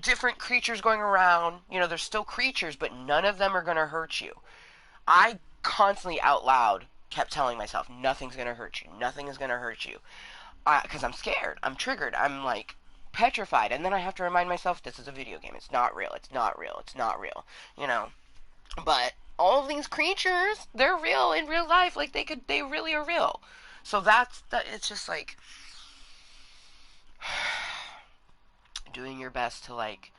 different creatures going around. You know, there's still creatures, but none of them are going to hurt you. I constantly out loud kept telling myself, nothing's going to hurt you. Nothing is going to hurt you. Because I'm scared. I'm triggered. I'm like petrified. And then I have to remind myself, this is a video game. It's not real. It's not real. It's not real. You know. But all of these creatures, they're real in real life. Like they really are real. So that. It's just like doing your best to like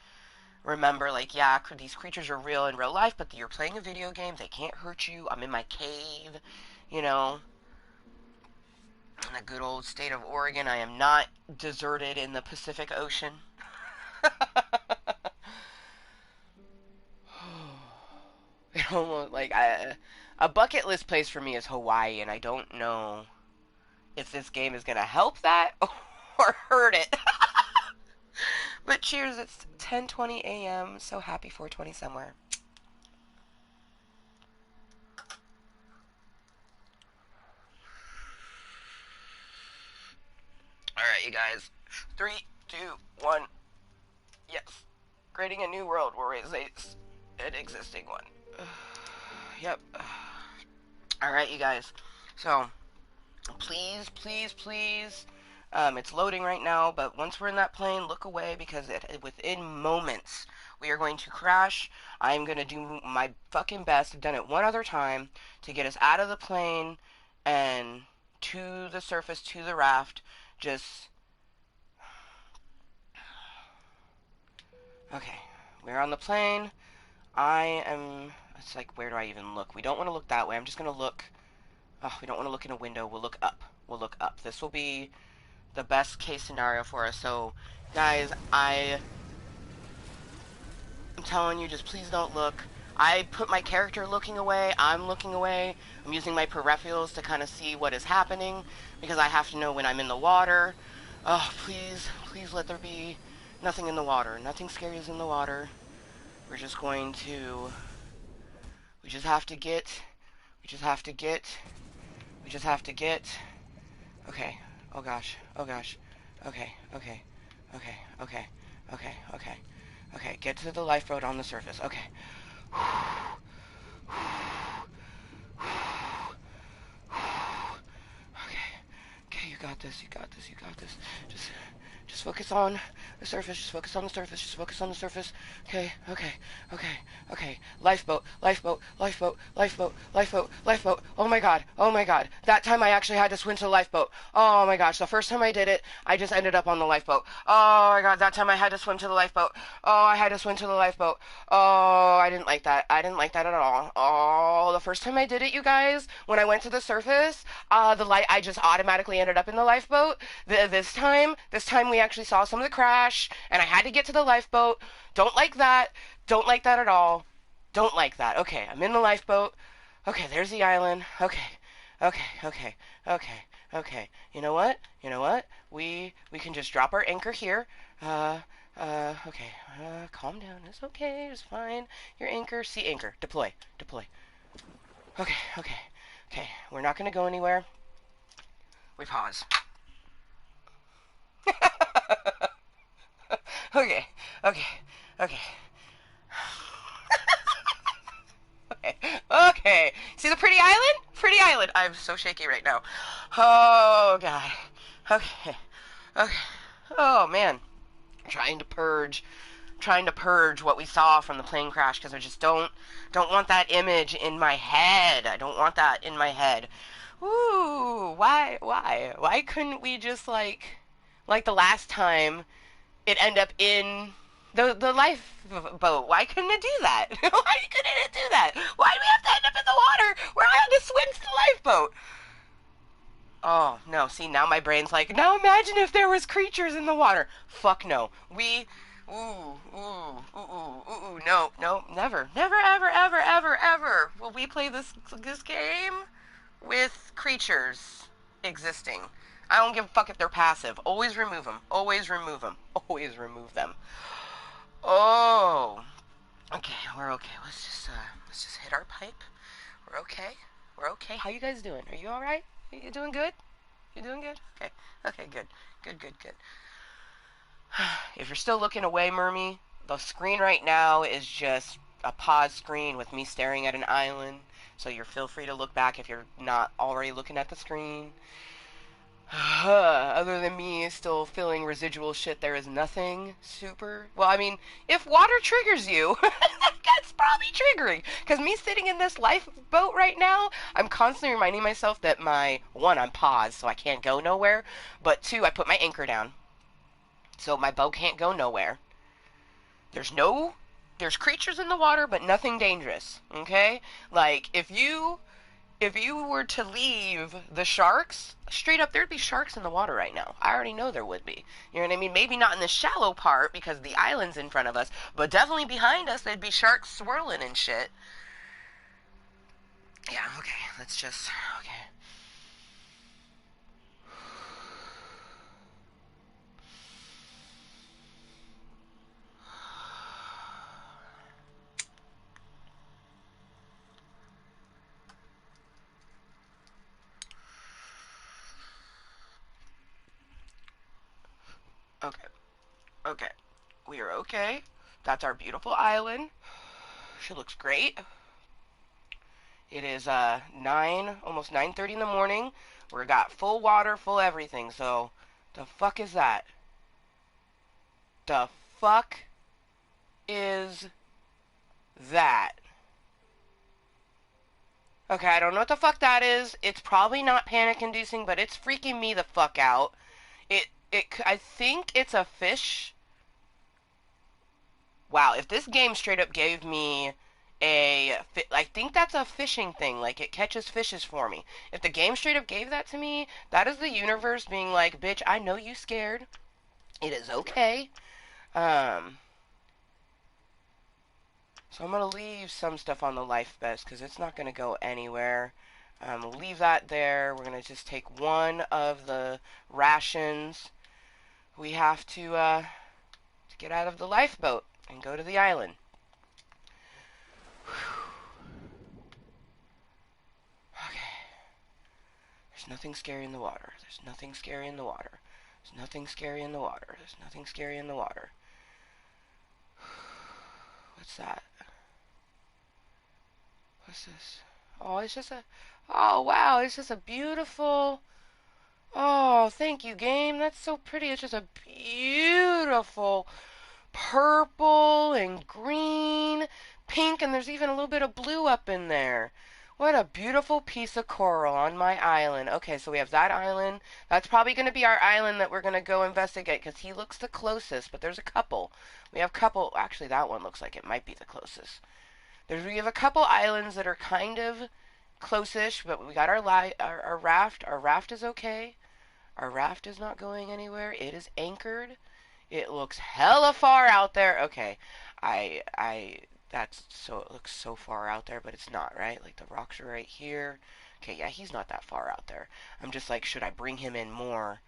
remember, like, yeah, these creatures are real in real life, but you're playing a video game. They can't hurt you. I'm in my cave, you know. In the good old state of Oregon, I am not deserted in the Pacific Ocean. It almost like a bucket list place for me is Hawaii, and I don't know if this game is gonna help that or hurt it. But cheers, it's 10:20 a.m. So happy 420 somewhere. Alright, you guys. 3, 2, 1. Yes. Creating a new world will replace an existing one. Yep. Alright, you guys. So, please, please, please. It's loading right now, but once we're in that plane, look away because within moments we are going to crash. I'm going to do my fucking best. I've done it one other time to get us out of the plane and to the surface, to the raft. Just... Okay, we're on the plane. It's like, where do I even look? We don't want to look that way. I'm just going to look. Oh, we don't want to look in a window. We'll look up. We'll look up. This will be the best case scenario for us. So, guys, I'm telling you, just please don't look. I put my character looking away. I'm looking away. I'm using my peripherals to kind of see what is happening because I have to know when I'm in the water. Oh, please, please let there be nothing in the water. Nothing scary is in the water. We're just going to... We just have to get... Okay. Oh gosh. Oh gosh. Okay. Okay. Get to the lifeboat on the surface. Okay. Okay, you got this. Just focus on the surface. Just focus on the surface. Okay. Lifeboat. Oh my god. That time I actually had to swim to the lifeboat. Oh my gosh. The first time I did it, I just ended up on the lifeboat. Oh my god. That time I had to swim to the lifeboat. Oh, I had to swim to the lifeboat. Oh, I didn't like that. At all. Oh, the first time I did it, you guys, when I went to the surface, I just automatically ended up in the lifeboat. This time we actually saw some of the crash, and I had to get to the lifeboat. Don't like that at all. Don't like that. Okay, I'm in the lifeboat. Okay, there's the island. Okay. You know what? We can just drop our anchor here. Okay. Calm down. It's okay. It's fine. Your anchor. Sea anchor. Deploy. Okay. We're not gonna go anywhere. We pause. Okay. Okay. See the pretty island? I'm so shaky right now. Oh, God. Okay. Oh, man. Trying to purge what we saw from the plane crash because I just don't want that image in my head. I don't want that in my head. Ooh, why couldn't we just like the last time it end up in the lifeboat? Why couldn't it do that? Why couldn't it do that? Why do we have to end up in the water where I had to swim to the lifeboat? Oh, no. See, now my brain's like, now imagine if there was creatures in the water. Fuck no. No, no, never. Never, ever, ever, ever, ever will we play this game with creatures existing. I don't give a fuck if they're passive. Always remove them. Always remove them. Always remove them. Oh. Okay, we're okay. Let's just hit our pipe. We're okay. We're okay. How you guys doing? Are you all right? You doing good? You doing good? Okay. Okay, good. Good, good, good. If you're still looking away, Mermy, the screen right now is just a pause screen with me staring at an island. So you feel free to look back if you're not already looking at the screen. Other than me still feeling residual shit, there is nothing super. Well, I mean, if water triggers you, that's probably triggering. Because me sitting in this lifeboat right now, I'm constantly reminding myself that one, I'm paused, so I can't go nowhere. But two, I put my anchor down. So my boat can't go nowhere. There's no. There's creatures in the water, but nothing dangerous. Okay? Like, if you were to leave the sharks, straight up, there'd be sharks in the water right now. I already know there would be. You know what I mean? Maybe not in the shallow part because the island's in front of us, but definitely behind us, there'd be sharks swirling and shit. Yeah, okay. Let's just. Okay. Okay. Okay. We are okay. That's our beautiful island. She looks great. It is almost 9:30 in the morning. We got full water, full everything. So, the fuck is that? The fuck is that? Okay, I don't know what the fuck that is. It's probably not panic inducing, but it's freaking me the fuck out. I think it's a fish. Wow, if this game straight up gave me I think that's a fishing thing. Like, it catches fishes for me. If the game straight up gave that to me, that is the universe being like, bitch, I know you scared. It is okay. Um, so I'm gonna leave some stuff on the life vest because it's not gonna go anywhere. Leave that there. We're gonna just take one of the rations. We have to get out of the lifeboat and go to the island. Okay. There's nothing scary in the water. There's nothing scary in the water. There's nothing scary in the water. There's nothing scary in the water. What's that? What's this? Oh, it's just a. Oh, wow. It's just a beautiful. Oh, thank you, game. That's so pretty. It's just a beautiful purple and green, pink, and there's even a little bit of blue up in there. What a beautiful piece of coral on my island. Okay, so we have that island. That's probably going to be our island that we're going to go investigate because he looks the closest, but there's a couple. We have a couple. Actually, that one looks like it might be the closest. We have a couple islands that are kind of close-ish, but we got our raft. Our raft is okay. Our raft is not going anywhere. It is anchored. It looks hella far out there. Okay, that's so, it looks so far out there, but it's not, right? Like, the rocks are right here. Okay, yeah, he's not that far out there. I'm just like, should I bring him in more?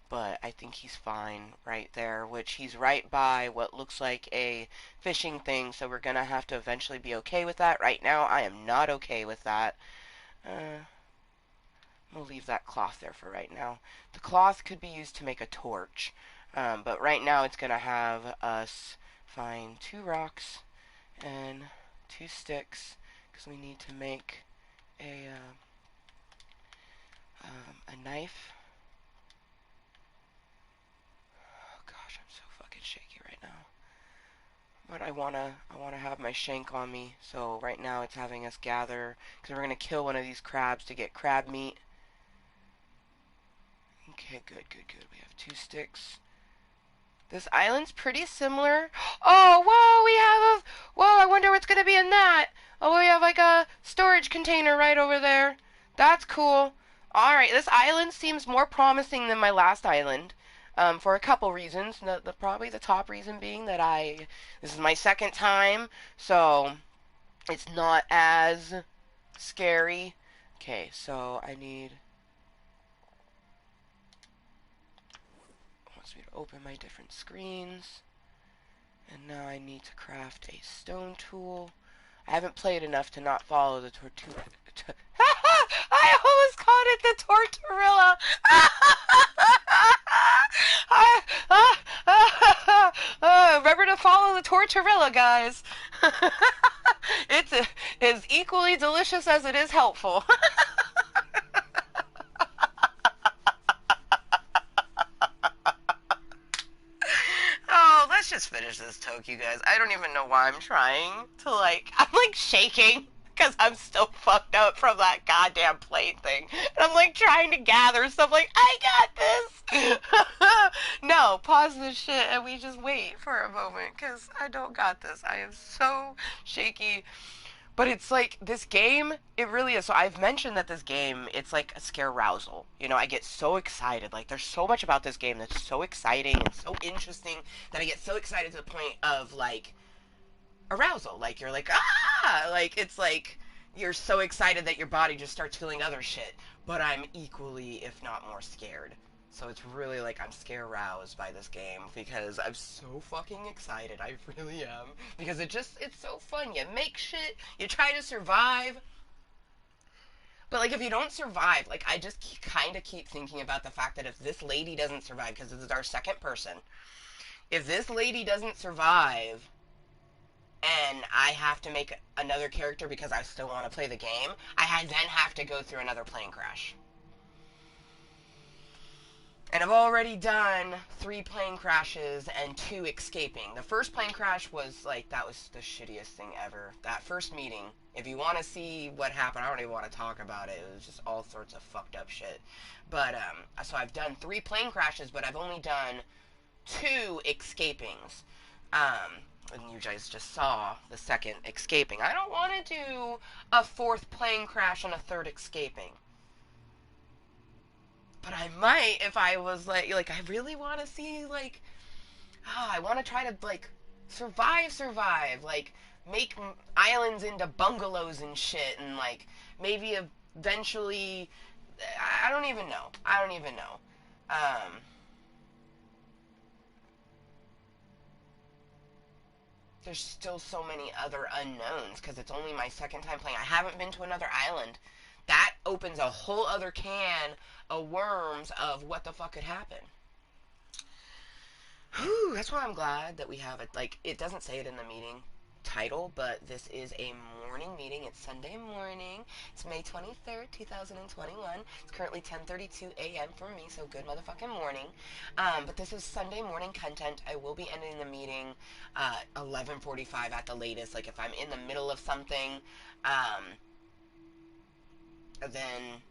But I think he's fine right there, which he's right by what looks like a fishing thing, so we're gonna have to eventually be okay with that. Right now, I am not okay with that. We'll leave that cloth there for right now. The cloth could be used to make a torch. But right now it's going to have us find 2 rocks and 2 sticks because we need to make a knife. Oh gosh, I'm so fucking shaky right now. But I wanna have my shank on me. So right now it's having us gather because we're gonna kill one of these crabs to get crab meat. Okay, good, good, good. We have 2 sticks. This island's pretty similar. Oh, whoa, we have whoa, I wonder what's going to be in that. Oh, we have like a storage container right over there. That's cool. Alright, this island seems more promising than my last island. For a couple reasons. Probably the top reason being that this is my second time, so it's not as scary. Okay, so wants me to open my different screens. And now I need to craft a stone tool. I haven't played enough to not follow the tortuga. I almost called it the tortorilla. Remember to follow the tortorilla, guys. It's as equally delicious as it is helpful. Oh, let's just finish this toke, you guys. I don't even know why I'm trying to, I'm shaking because I'm still fucked up from that goddamn plate thing. And I'm trying to gather stuff I got this. No, pause this shit and we just wait for a moment because I don't got this. I am so shaky. But it's this game, it really is. So I've mentioned that this game, it's like a scare arousal. I get so excited. There's so much about this game that's so exciting and so interesting that I get so excited to the point of, arousal. You're ah! It's you're so excited that your body just starts feeling other shit. But I'm equally, if not more, scared. So it's really I'm scare aroused by this game because I'm so fucking excited. I really am. Because it's so fun. You make shit, you try to survive. But if you don't survive, I just kind of keep thinking about the fact that if this lady doesn't survive, because this is our second person, if this lady doesn't survive and I have to make another character because I still want to play the game, then have to go through another plane crash. And I've already done 3 plane crashes and 2 escaping. The first plane crash was that was the shittiest thing ever. That first meeting, if you want to see what happened, I don't even want to talk about it. It was just all sorts of fucked up shit. But, so I've done 3 plane crashes, but I've only done 2 escapings. And you guys just saw the second escaping. I don't want to do a 4th plane crash and a 3rd escaping. But I might if I was I really want to see I want to try to survive, make islands into bungalows and shit, and maybe eventually I don't even know. There's still so many other unknowns because it's only my second time playing. I haven't been to another island. That opens a whole other can of worms of what the fuck could happen. Whew, that's why I'm glad that we have it. It doesn't say it in the meeting title, but this is a morning meeting. It's Sunday morning. It's May 23rd, 2021. It's currently 10:32 a.m. for me, so good motherfucking morning. But this is Sunday morning content. I will be ending the meeting 11:45 at the latest. If I'm in the middle of something, then,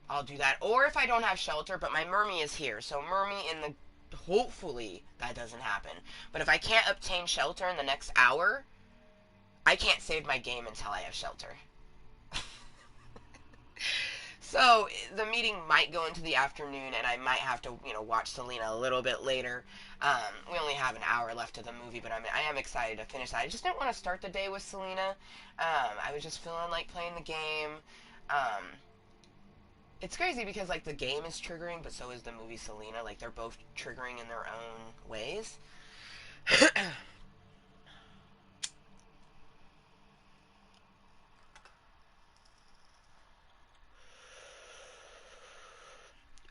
I'll do that. Or if I don't have shelter, but my mermy is here. So mermy hopefully that doesn't happen. But if I can't obtain shelter in the next hour, I can't save my game until I have shelter. So the meeting might go into the afternoon, and I might have to, watch Selena a little bit later. We only have an hour left of the movie, but I am excited to finish that. I just didn't want to start the day with Selena. I was just feeling like playing the game. It's crazy because the game is triggering, but so is the movie Selena. They're both triggering in their own ways.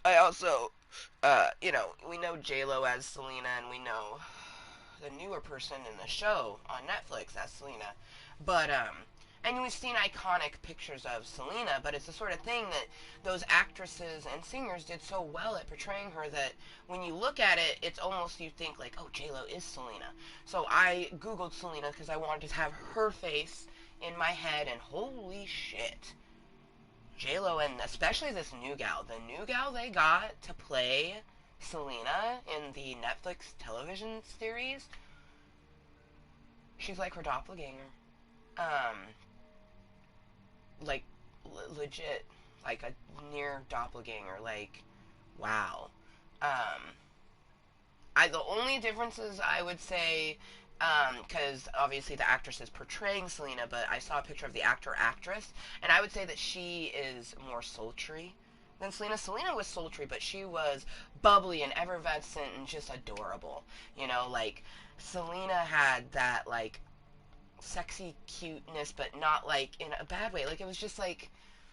I also, we know J-Lo as Selena, and we know the newer person in the show on Netflix as Selena. But, and we've seen iconic pictures of Selena, but it's the sort of thing that those actresses and singers did so well at portraying her that when you look at it, it's almost you think oh, J-Lo is Selena. So I Googled Selena because I wanted to have her face in my head, and holy shit. J-Lo, and especially this new gal, the new gal they got to play Selena in the Netflix television series, she's like her doppelganger. like legit, like a near doppelganger. Like, wow. Um, the only differences I would say, because obviously the actress is portraying Selena, but I saw a picture of the actress, and I would say that she is more sultry than Selena. Selena was sultry, but she was bubbly and effervescent and just adorable. You know, like Selena had that like sexy cuteness, but not like in a bad way. Like it was just like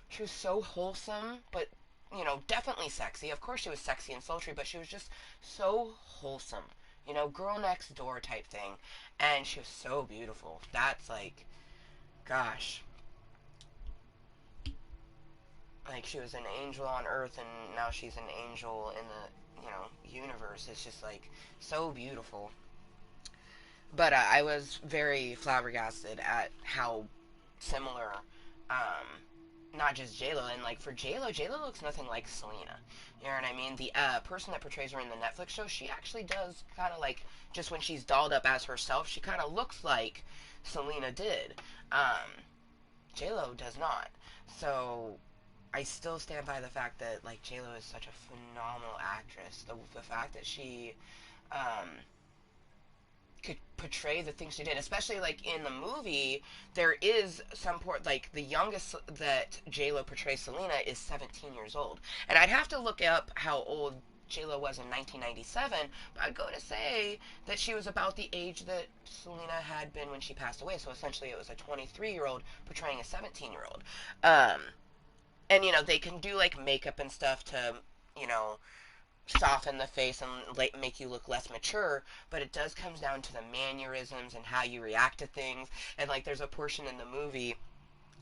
she was so wholesome, but definitely sexy. Of course, she was sexy and sultry, but she was just so wholesome. Girl next door type thing, and she was so beautiful. That's like, gosh, like she was an angel on earth, and now she's an angel in the universe. It's just like so beautiful. But I was very flabbergasted at how similar, um, not just J-Lo, and like for J-Lo looks nothing like Selena. You know what I mean? The person that portrays her in the Netflix show, she actually does kind of like, just when she's dolled up as herself, she kind of looks like Selena did. J-Lo does not. So I still stand by the fact that like J-Lo is such a phenomenal actress. The fact that she um, could portray the things she did, especially like in the movie. There is some port like the youngest that J Lo portrays, Selena, is 17 years old, and I'd have to look up how old J Lo was in 1997. But I'd go to say that she was about the age that Selena had been when she passed away. So essentially, it was a 23-year-old portraying a 17-year-old. Um, and they can do like makeup and stuff to you know soften the face and make you look less mature, but it does comes down to the mannerisms and how you react to things. And like there's a portion in the movie,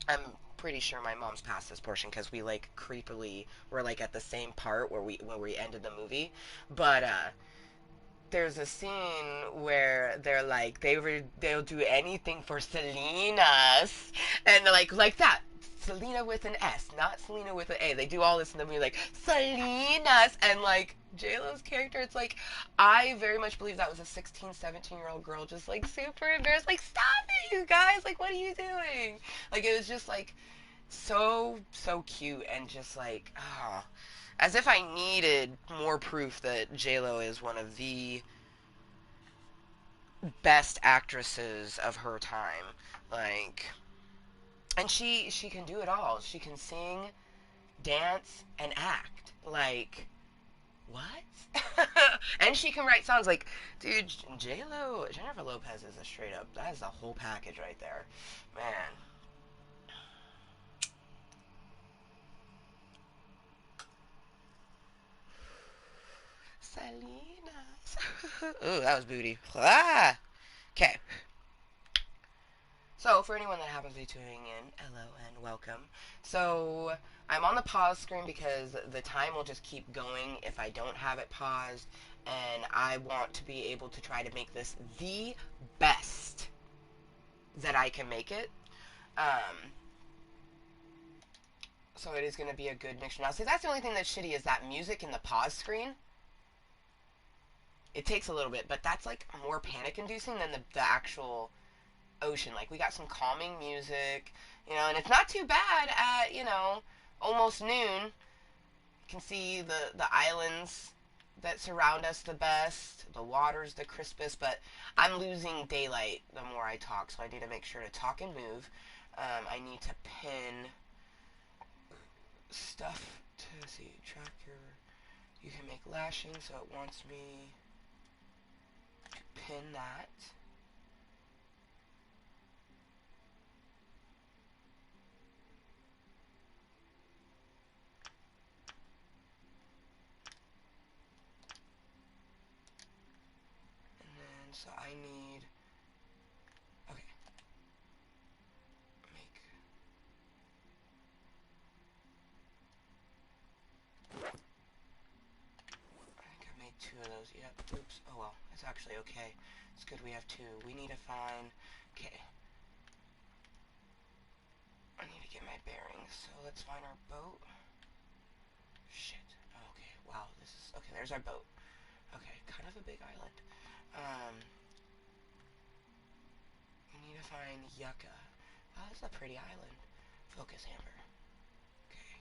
I'm pretty sure my mom's past this portion because we like creepily were like at the same part where we ended the movie. But there's a scene where they're like they'll do anything for Selena's, and like that. Selena with an S, not Selena with an A. They do all this in the movie, like Selena's, and like JLo's character. It's like I very much believe that was a 16, 17-year-old girl, just like super embarrassed. Like, stop it, you guys! Like, what are you doing? Like, it was just like so cute and just like as if I needed more proof that JLo is one of the best actresses of her time. Like, and she can do it all. She can sing, dance, and act. Like, what? And she can write songs. Like, dude, J-Lo, Jennifer Lopez is a straight up, that is the whole package right there. Man. Selena. Ooh, that was booty. Ah! Okay. So, for anyone that happens to be tuning in, hello and welcome. So, I'm on the pause screen because the time will just keep going if I don't have it paused, and I want to be able to try to make this the best that I can make it. Um, so it is going to be a good mixture. Now, see, that's the only thing that's shitty is that music in the pause screen. It takes a little bit, but that's like more panic-inducing than the actual ocean. Like we got some calming music, and it's not too bad at almost noon. You can see the islands that surround us the best. The water's the crispest, but I'm losing daylight the more I talk, so I need to make sure to talk and move. I need to pin stuff to see track your. You can make lashing, so it wants me to pin that. So I need, okay, make, I think I made 2 of those, yep, oops, oh well, it's actually okay, it's good we have 2, we need to find, okay, I need to get my bearings, so let's find our boat, shit, okay, wow, this is, okay, there's our boat, okay, kind of a big island, we need to find Yucca, oh, that's a pretty island, Focus, Amber. Okay.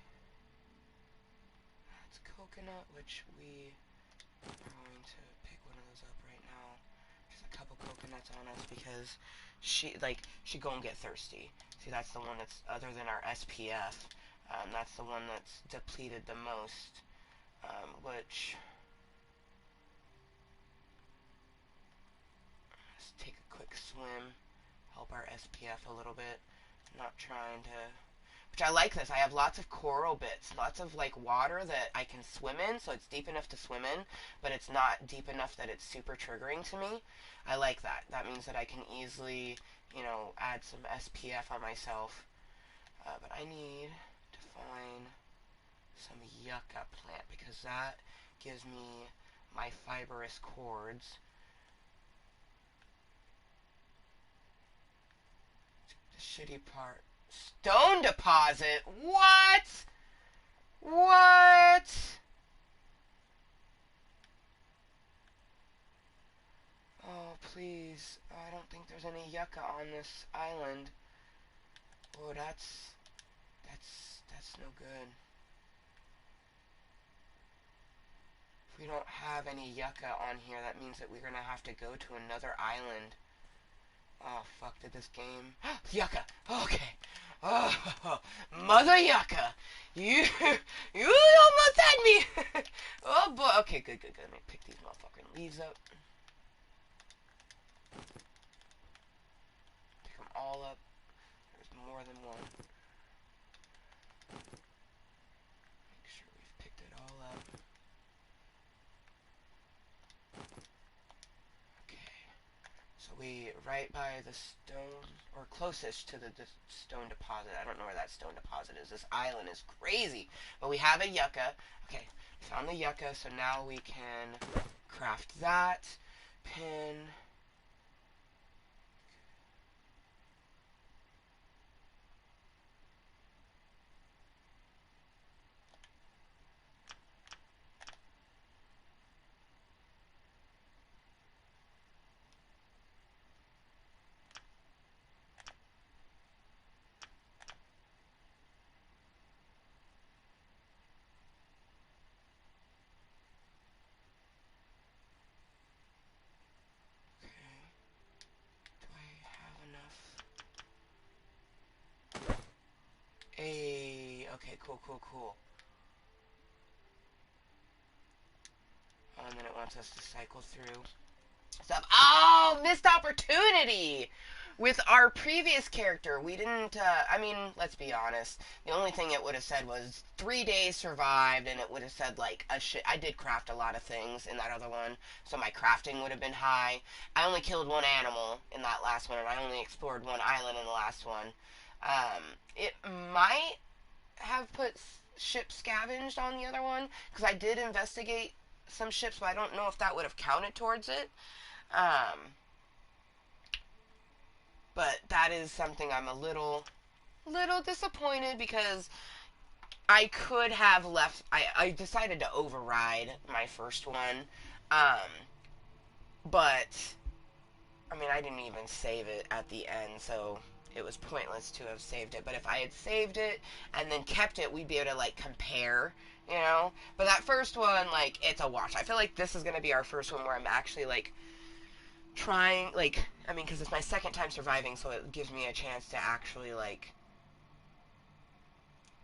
That's coconut, which we are going to pick one of those up right now. There's a couple coconuts on us because she gonna get thirsty. See, that's the one that's, other than our SPF, that's the one that's depleted the most, which, let's take a quick swim, help our SPF a little bit. I'm not trying to, which I like this. I have lots of coral bits, lots of like water that I can swim in, so it's deep enough to swim in, but it's not deep enough that it's super triggering to me. I like that. That means that I can easily, you know, add some SPF on myself. But I need to find some yucca plant because that gives me my fibrous cords. The shitty part. Stone deposit? What? What? Oh, please. I don't think there's any yucca on this island. Oh, that's no good. If we don't have any yucca on here, that means that we're gonna have to go to another island. Oh, fuck, did this game... Yucca! Okay. Oh, Mother Yucca! You almost had me! Oh, boy. Okay, good. Let me pick these motherfucking leaves up. Pick them all up. There's more than one. Make sure we've picked it all up. So we right by the stone, or closest to the stone deposit. I don't know where that stone deposit is. This island is crazy. But we have a yucca. Okay, found the yucca, so now we can craft that. Pin. Hey, okay, cool. Oh, and then it wants us to cycle through stuff. Oh, missed opportunity! With our previous character, we didn't, I mean, let's be honest. The only thing it would have said was 3 days survived, and it would have said, like, a shit. I did craft a lot of things in that other one, so my crafting would have been high. I only killed one animal in that last one, and I only explored one island in the last one. It might have put ship scavenged on the other one because I did investigate some ships, but I don't know if that would have counted towards it. But that is something I'm a little disappointed because I could have left. I decided to override my first one, um, but I mean I didn't even save it at the end, so it was pointless to have saved it. But if I had saved it and then kept it, we'd be able to like compare, you know. But that first one, like, it's a wash. I feel like this is gonna be our first one where I'm actually like trying, like, I mean, because it's my second time surviving, so it gives me a chance to actually like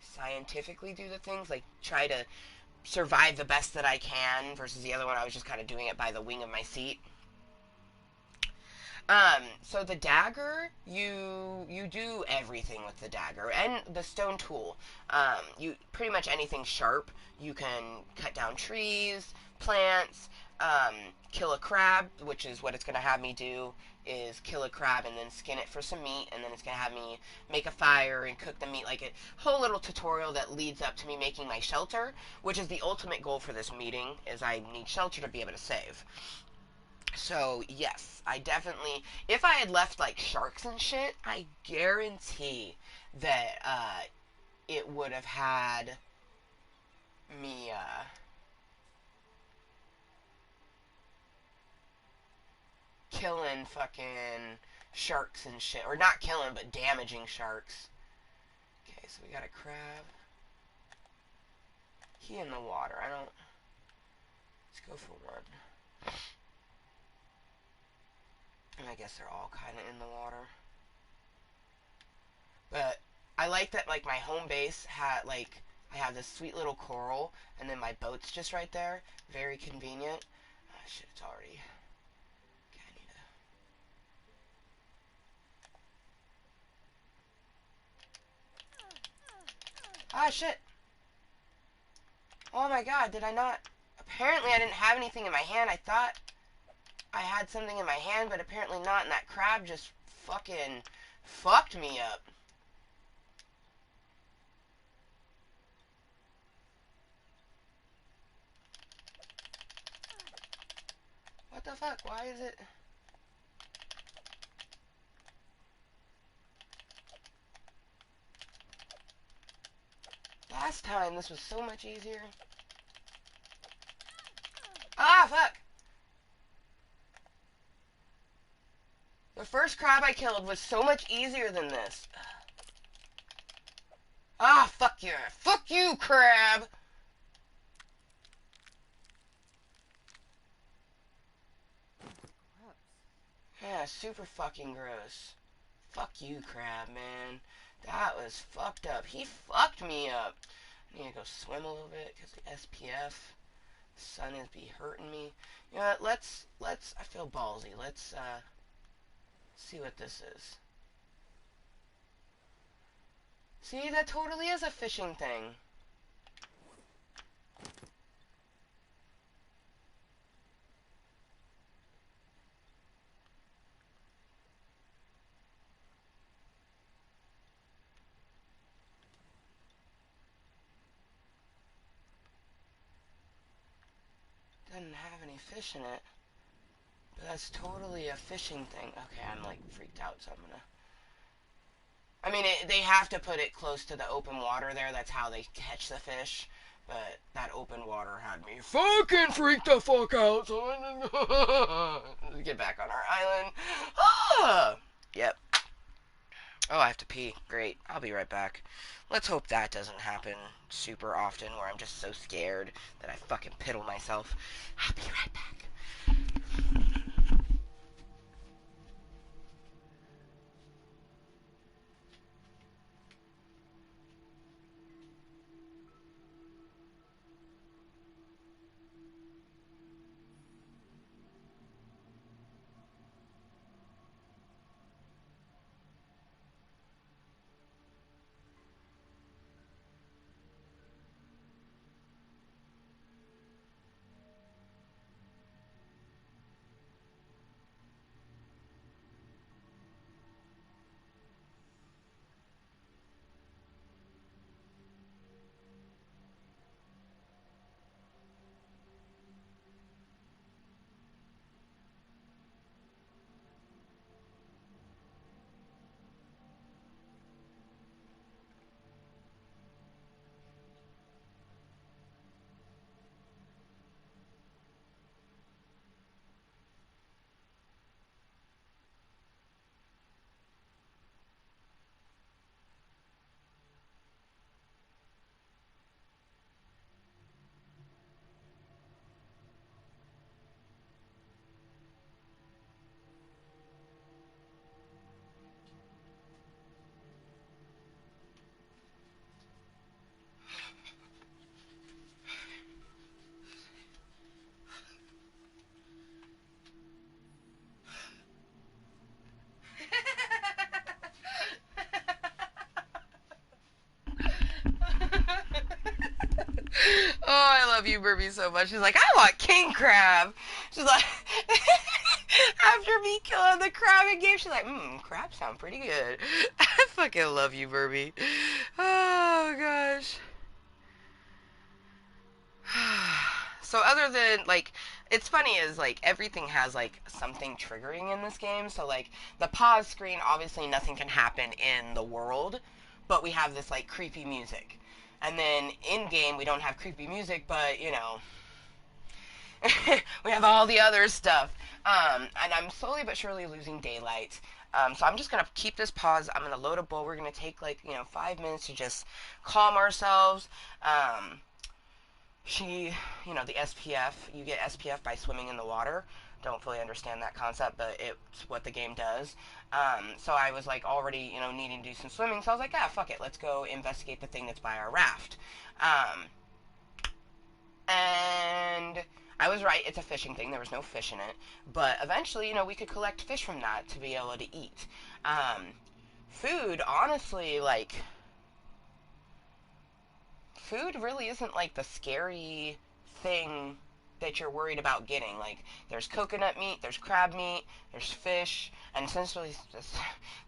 scientifically do the things, like try to survive the best that I can. Versus the other one, I was just kind of doing it by the wing of my seat. So the dagger, you do everything with the dagger and the stone tool. You pretty much anything sharp. You can cut down trees, plants, um, kill a crab, which is what it's gonna have me do. Is kill a crab and then skin it for some meat, and then it's gonna have me make a fire and cook the meat. Like a whole little tutorial that leads up to me making my shelter, which is the ultimate goal for this meeting. Is I need shelter to be able to save. So, yes, I definitely, if I had left, like, sharks and shit, I guarantee that, it would have had me, killing fucking sharks and shit. Or not killing, but damaging sharks. Okay, so we got a crab. He in the water. I don't... Let's go for one. And I guess they're all kind of in the water. But I like that, like, my home base had, like, I have this sweet little coral, and then my boat's just right there. Very convenient. Oh, shit, it's already... Okay, I need to... Ah, shit! Oh my god, did I not... Apparently I didn't have anything in my hand. I thought I had something in my hand, but apparently not, and that crab just fucking fucked me up. What the fuck? Why is it... Last time, this was so much easier. Ah, fuck! The first crab I killed was so much easier than this. Ah, fuck you. Fuck you, crab! Yeah, super fucking gross. Fuck you, crab, man. That was fucked up. He fucked me up. I need to go swim a little bit because the SPF. The sun is be hurting me. You know what? Let's. I feel ballsy. Let's see what this is. See, that totally is a fishing thing. Doesn't have any fish in it. But that's totally a fishing thing. Okay, I'm like freaked out, so I'm gonna... I mean, they have to put it close to the open water there. That's how they catch the fish. But that open water had me fucking freaked the fuck out. So let's get back on our island. Ah! Yep. Oh, I have to pee. Great. I'll be right back. Let's hope that doesn't happen super often where I'm just so scared that I fucking piddle myself. I'll be right back. Oh, I love you, Burby, so much. She's like, I want king crab. She's like, after me killing the crab in game, she's like, crabs sound pretty good. I fucking love you, Burby. Oh, gosh. So other than, like, it's funny is, like, everything has, like, something triggering in this game. So, like, the pause screen, obviously nothing can happen in the world, but we have this, like, creepy music. And then in-game, we don't have creepy music, but, you know, we have all the other stuff. And I'm slowly but surely losing daylight. So I'm just gonna keep this pause. I'm gonna load a bowl. We're gonna take like 5 minutes to just calm ourselves. Um, the SPF. You get SPF by swimming in the water. Don't fully understand that concept, but it's what the game does. So I was like already needing to do some swimming. So I was like, ah, fuck it. Let's go investigate the thing that's by our raft. Um, and I was right. It's a fishing thing. There was no fish in it, but eventually, we could collect fish from that to be able to eat. Um, food, honestly, like food really isn't like the scary thing that you're worried about getting. Like, there's coconut meat, there's crab meat, there's fish, and essentially, just,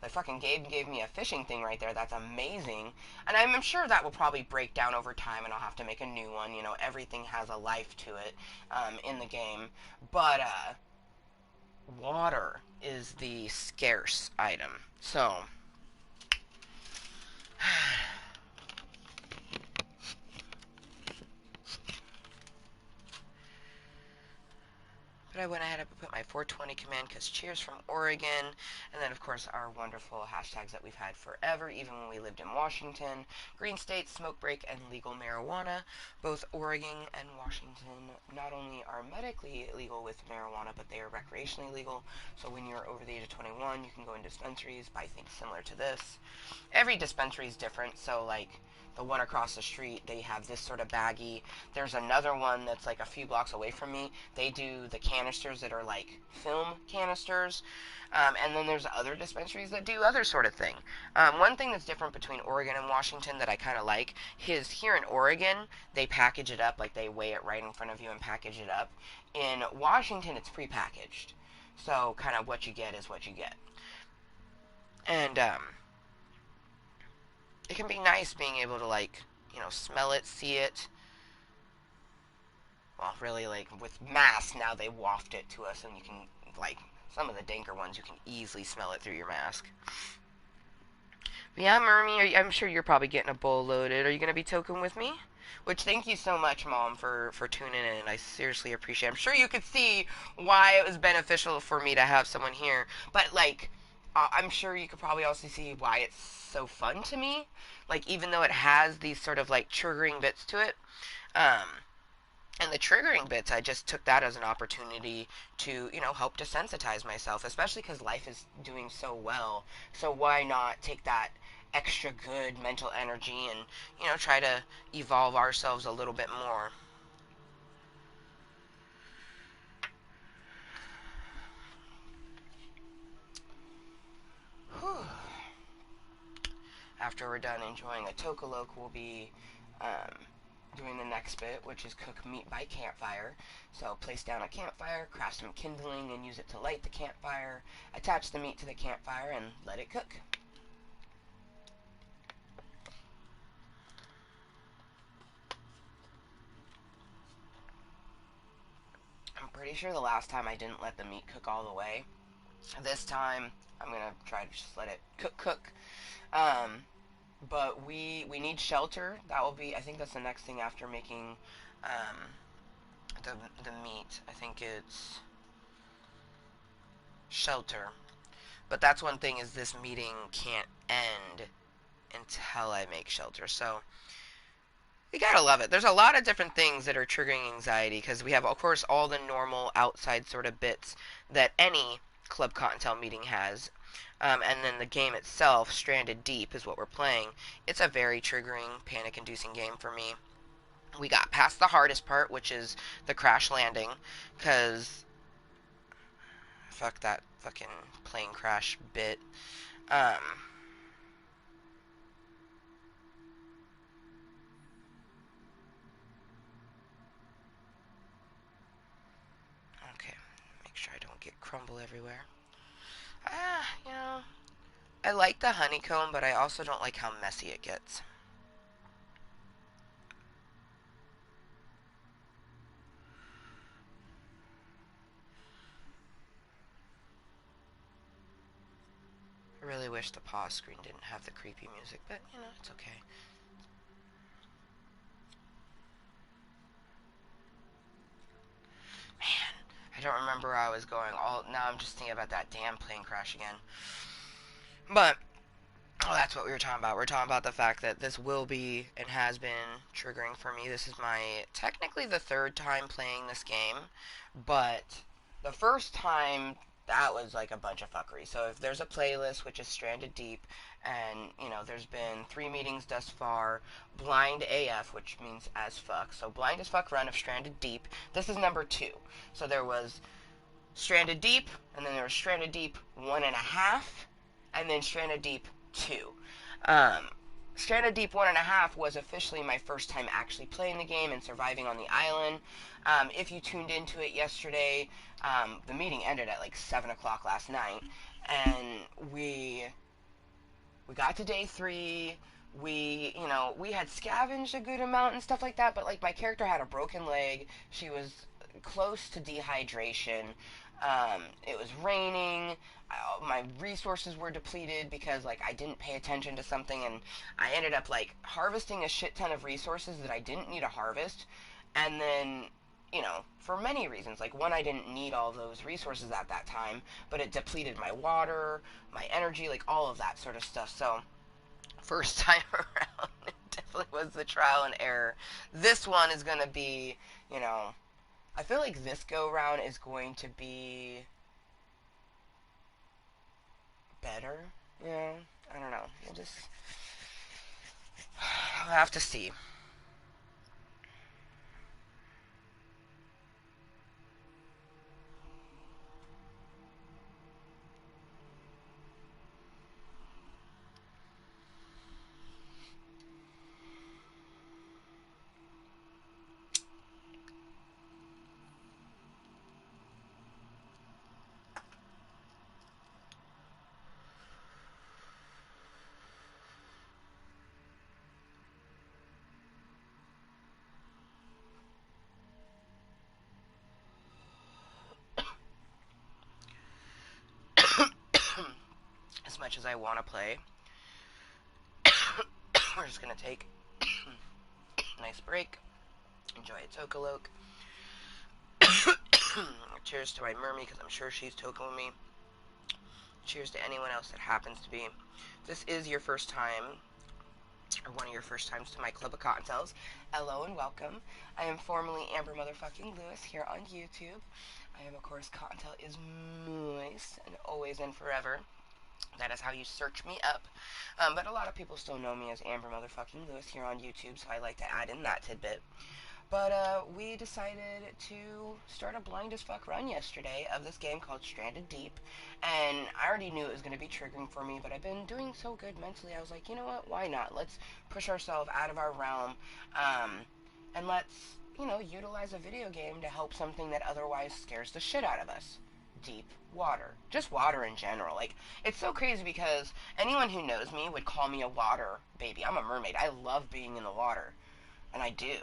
the fucking Gabe gave me a fishing thing right there. That's amazing. And I'm sure that will probably break down over time, and I'll have to make a new one. Everything has a life to it in the game. But, water is the scarce item. So, but I went ahead and put my 420 command because cheers from Oregon. And then, of course, our wonderful hashtags that we've had forever, even when we lived in Washington. Green state, smoke break, and legal marijuana. Both Oregon and Washington not only are medically legal with marijuana, but they are recreationally legal. So when you're over the age of 21, you can go in dispensaries, buy things similar to this. Every dispensary is different. So, like, the one across the street, they have this sort of baggie. There's another one that's like a few blocks away from me. They do the canisters that are like film canisters. And then there's other dispensaries that do other sort of thing. One thing that's different between Oregon and Washington that I kind of like is here in Oregon, they package it up, like they weigh it right in front of you and package it up. In Washington, it's prepackaged. So kind of what you get is what you get. And it can be nice being able to like smell it, see it. Well, really, like with masks now they waft it to us, and you can like some of the danker ones you can easily smell it through your mask. But yeah, Mermy, I'm sure you're probably getting a bowl loaded. Are you gonna be token with me? Which thank you so much, Mom, for tuning in. I seriously appreciate it. I'm sure you could see why it was beneficial for me to have someone here. But like, I'm sure you could probably also see why it's so fun to me. Like, even though it has these sort of like triggering bits to it, um, and the triggering bits, I just took that as an opportunity to, help desensitize myself, especially because life is doing so well. So why not take that extra good mental energy and, try to evolve ourselves a little bit more? Whew. After we're done enjoying a tokaloke, we'll be doing the next bit, which is cook meat by campfire. So place down a campfire, craft some kindling, and use it to light the campfire. Attach the meat to the campfire and let it cook. I'm pretty sure the last time I didn't let the meat cook all the way. This time, I'm gonna try to just let it cook. Um, but we need shelter. That will be. I think that's the next thing after making um, the meat. I think it's shelter. But that's one thing is this meeting can't end until I make shelter. So you gotta love it. There's a lot of different things that are triggering anxiety because we have, of course, all the normal outside sort of bits that any Club Cottontail meeting has. And then the game itself, Stranded Deep, is what we're playing. It's a very triggering, panic inducing game for me. We got past the hardest part, which is the crash landing, because fuck that fucking plane crash bit. Um, okay, make sure I don't get crumble everywhere. I like the honeycomb, but I also don't like how messy it gets. I really wish the pause screen didn't have the creepy music, but it's okay. Man, I don't remember where I was going. All now I'm just thinking about that damn plane crash again. But oh, that's what we were talking about. We're talking about the fact that this will be and has been triggering for me. This is my technically the third time playing this game, but the first time that was like a bunch of fuckery. So if there's a playlist which is Stranded Deep, and there's been 3 meetings thus far. Blind AF, which means as fuck. So blind as fuck run of Stranded Deep. This is number 2. So there was Stranded Deep, and then there was Stranded Deep 1.5, and then Stranded Deep 2. Um, Stranded Deep 1.5 was officially my first time actually playing the game and surviving on the island. If you tuned into it yesterday, the meeting ended at like 7 o'clock last night, and we got to day 3. We had scavenged a good amount and stuff like that, but like my character had a broken leg. She was close to dehydration. It was raining. My resources were depleted because like I didn't pay attention to something, and I ended up like harvesting a shit ton of resources that I didn't need to harvest. And then, for many reasons, like one, I didn't need all those resources at that time, but it depleted my water, my energy, like all of that sort of stuff. So first time around, it definitely was the trial and error. This one is gonna be, you know, I feel like this go round is going to be better. I don't know. We'll have to see. As much as I want to play, we're just gonna take a nice break, enjoy a Tokaloke. Cheers to my mermy, because I'm sure she's toking me. Cheers to anyone else that happens to be. If this is your first time, or one of your first times to my Club of Cottontales, hello and welcome. I am formerly Amber Motherfucking Lewis here on YouTube. I am, of course, Kottontale is Mooiisstt, and always and forever. That is how you search me up. But a lot of people still know me as Amber Motherfucking Lewis here on YouTube, so I like to add in that tidbit. But we decided to start a blind as fuck run yesterday of this game called Stranded Deep. And I already knew it was going to be triggering for me, but I've been doing so good mentally. I was like, you know what? Why not? Let's push ourselves out of our realm. And let's, utilize a video game to help something that otherwise scares the shit out of us. Deep water. Just water in general. Like, it's so crazy because anyone who knows me would call me a water baby. I'm a mermaid. I love being in the water. And I do.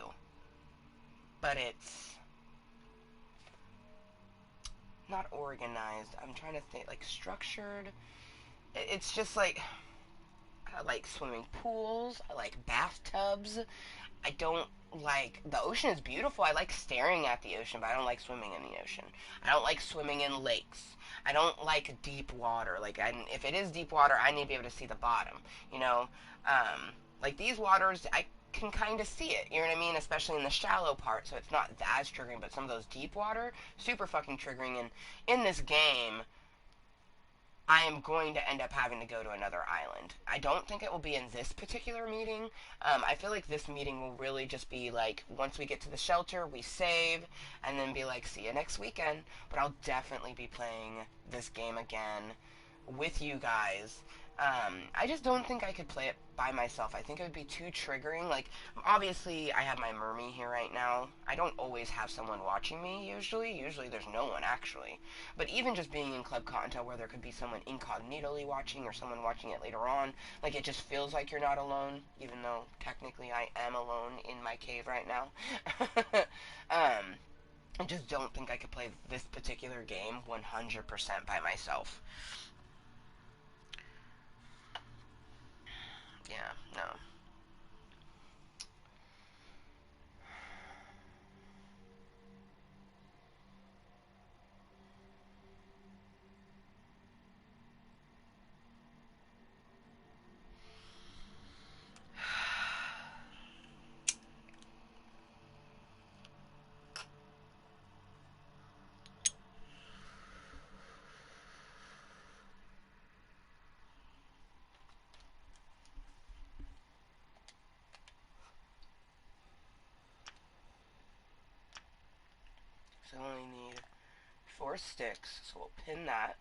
But it's not organized. I'm trying to think, like structured. It's just like I like swimming pools. I like bathtubs. I don't like the ocean is beautiful. I like staring at the ocean, but I don't like swimming in the ocean. I don't like swimming in lakes. I don't like deep water. Like, if it is deep water, I need to be able to see the bottom. You know, like these waters, I can kind of see it. You know what I mean? Especially in the shallow part, so it's not as triggering. But some of those deep water, super fucking triggering. And in this game, I am going to end up having to go to another island. I don't think it will be in this particular meeting. I feel like this meeting will really just be like, once we get to the shelter, we save, and then be like, see you next weekend. But I'll definitely be playing this game again with you guys. I just don't think I could play it by myself. I think it would be too triggering. Like, obviously, I have my mermy here right now. I don't always have someone watching me, usually. Usually, there's no one, actually. But even just being in Club Cottontail, where there could be someone incognitally watching or someone watching it later on, like, it just feels like you're not alone, even though technically I am alone in my cave right now. I just don't think I could play this particular game 100% by myself. Yeah, no. I only need 4 sticks, so we'll pin that.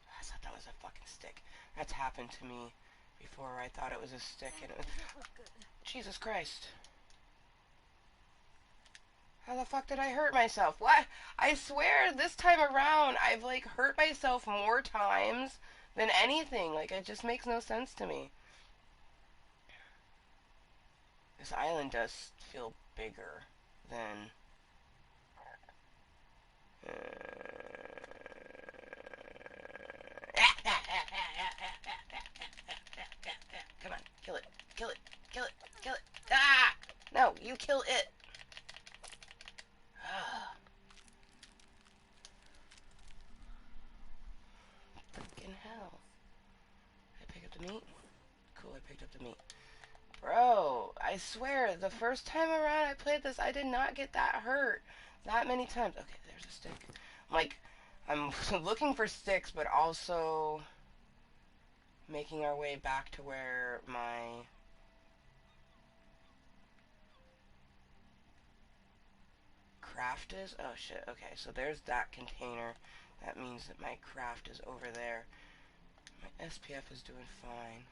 I thought that was a fucking stick. That's happened to me before where I thought it was a stick and it was... Jesus Christ. How the fuck did I hurt myself? What? I swear this time around I've like hurt myself more times than anything. Like it just makes no sense to me. This island does feel bigger than... Come on, kill it, kill it, kill it, kill it. Ah! No, you kill it. Fucking hell. Did I pick up the meat? Cool, I picked up the meat. Bro, I swear, the first time around I played this, I did not get that hurt that many times. Okay, there's a stick. I'm looking for sticks, but also making our way back to where my craft is. Oh shit, okay, so there's that container. That means that my craft is over there. My SPF is doing fine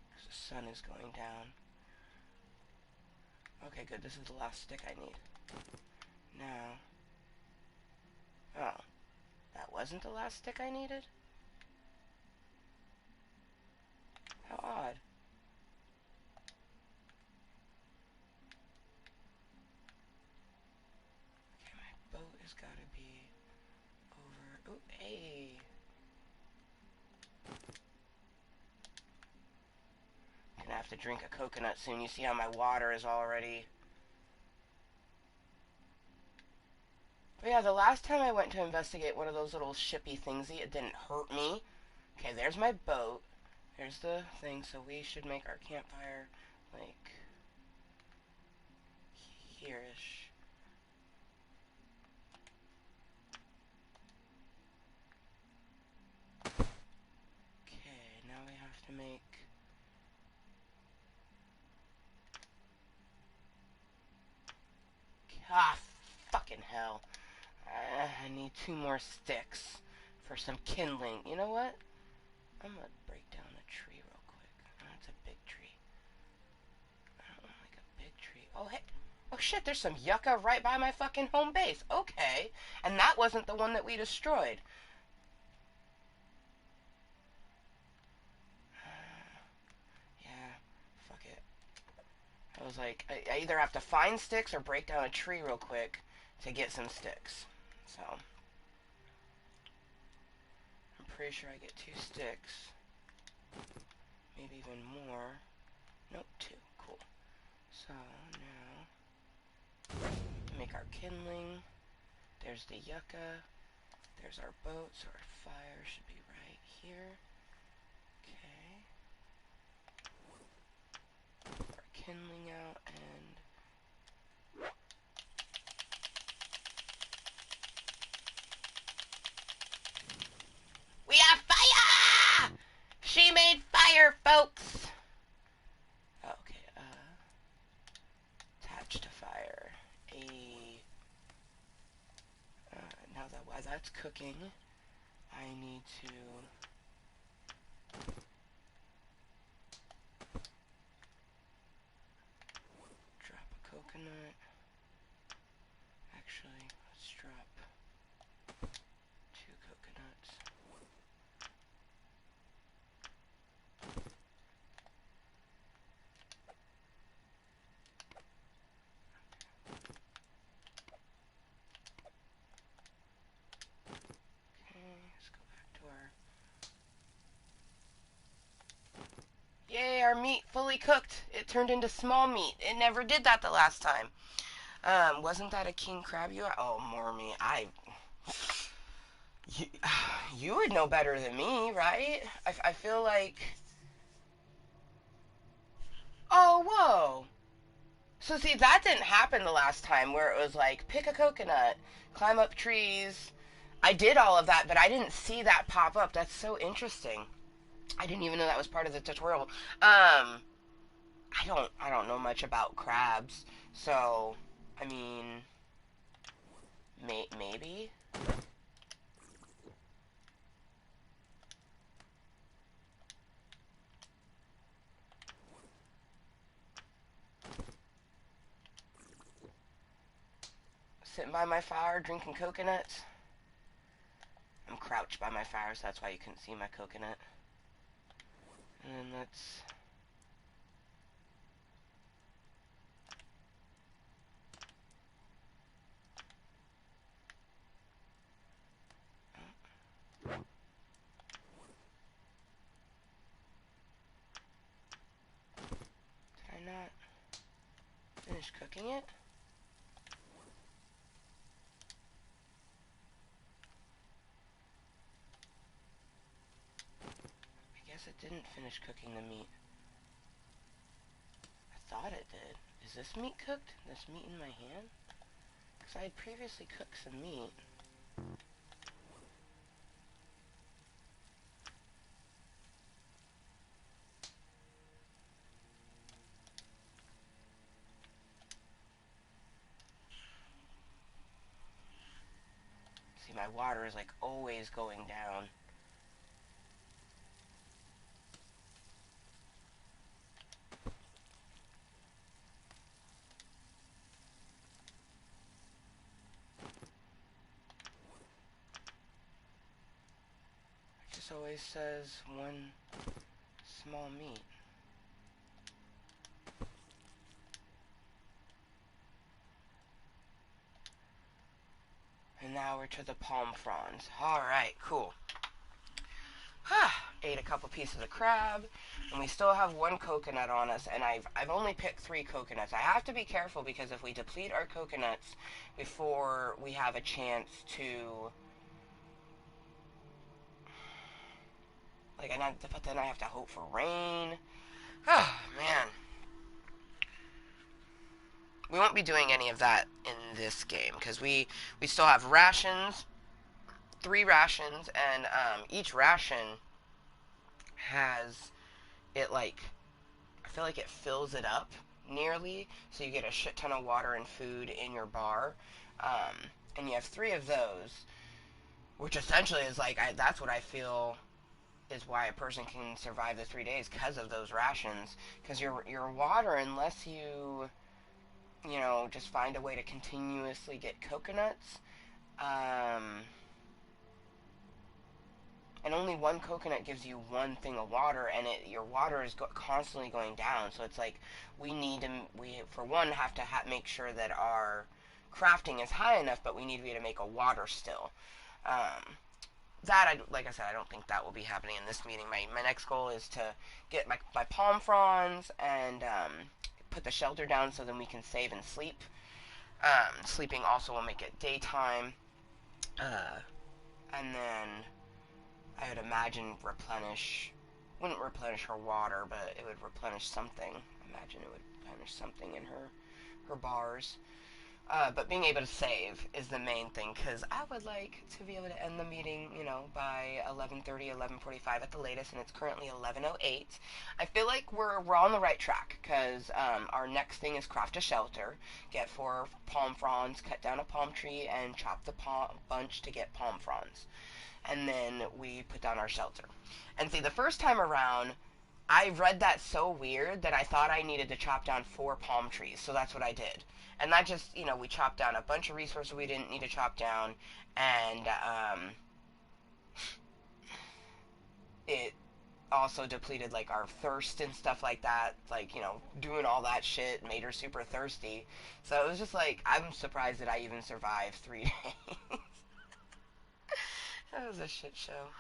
because the sun is going down. Okay, good, this is the last stick I need. Now, oh, that wasn't the last stick I needed? How odd. Okay, my boat has got to be over... Oh, hey! Gonna have to drink a coconut soon. You see how my water is already... But yeah, the last time I went to investigate one of those little shippy thingsy, it didn't hurt me. Okay, there's my boat. There's the thing, so we should make our campfire, like, here-ish. Okay, now we have to make... Ah, fucking hell. I need 2 more sticks for some kindling. You know what? I'm gonna break down a tree real quick. Oh, that's a big tree. I don't like a big tree. Oh, hey. Oh, shit, there's some yucca right by my fucking home base. Okay. And that wasn't the one that we destroyed. Yeah, fuck it. I was like, I either have to find sticks or break down a tree real quick to get some sticks. So, I'm pretty sure I get 2 sticks. Maybe even more. Nope, 2. Cool. So, now, make our kindling. There's the yucca. There's our boat, so our fire should be right here. Okay. Put our kindling out and... We have fire! She made fire, folks! Okay, attach to fire. Now that while that's cooking, I need to drop a coconut. Actually, let's drop 2 coconuts. Let's go back to our... Yay, our meat fully cooked. It turned into small meat. It never did that the last time. Wasn't that a king crab you... Oh, more meat. You, you would know better than me, right? I feel like... Oh, whoa. So see, that didn't happen the last time where it was like pick a coconut, climb up trees. I did all of that, but I didn't see that pop up. That's so interesting. I didn't even know that was part of the tutorial. I don't know much about crabs, so I mean, maybe. Sitting by my fire, drinking coconuts. I'm crouched by my fire, so that's why you couldn't see my coconut. And then let's... Did I not finish cooking it? I guess it didn't finish cooking the meat. I thought it did. Is this meat cooked? This meat in my hand? Because I had previously cooked some meat. See, my water is like always going down. It just always says one small meat. And now we're to the palm fronds. Alright, cool. Ate a couple pieces of crab, and we still have one coconut on us, and I've only picked 3 coconuts. I have to be careful because if we deplete our coconuts before we have a chance to... but then I have to hope for rain. Oh, man. We won't be doing any of that in this game, because we still have rations, 3 rations, and each ration has it like, I feel like it fills it up nearly, so you get a shit ton of water and food in your bar, and you have 3 of those, which essentially is like, that's what I feel is why a person can survive the 3 days, because of those rations, because your water, unless you know, just find a way to continuously get coconuts, and only one coconut gives you one thing of water, and your water is constantly going down. So it's like we for one have to make sure that our crafting is high enough, but we need to be able to make a water still. Like I said, I don't think that will be happening in this meeting. My next goal is to get my palm fronds and put the shelter down so then we can save and sleep. Sleeping also will make it daytime, and then I would imagine wouldn't replenish her water, but it would replenish something. Imagine it would replenish something in her bars. But being able to save is the main thing, because I would like to be able to end the meeting, you know, by 11:30, 11:45 at the latest, and it's currently 11:08. I feel like we're on the right track, because our next thing is craft a shelter, get 4 palm fronds, cut down a palm tree, and chop the bunch to get palm fronds. And then we put down our shelter. And see, the first time around, I read that so weird that I thought I needed to chop down 4 palm trees, so that's what I did. And that just, you know, we chopped down a bunch of resources we didn't need to chop down, and it also depleted, like, our thirst and stuff like that, like, you know, doing all that shit made her super thirsty. So it was just like, I'm surprised that I even survived 3 days. That was a shit show.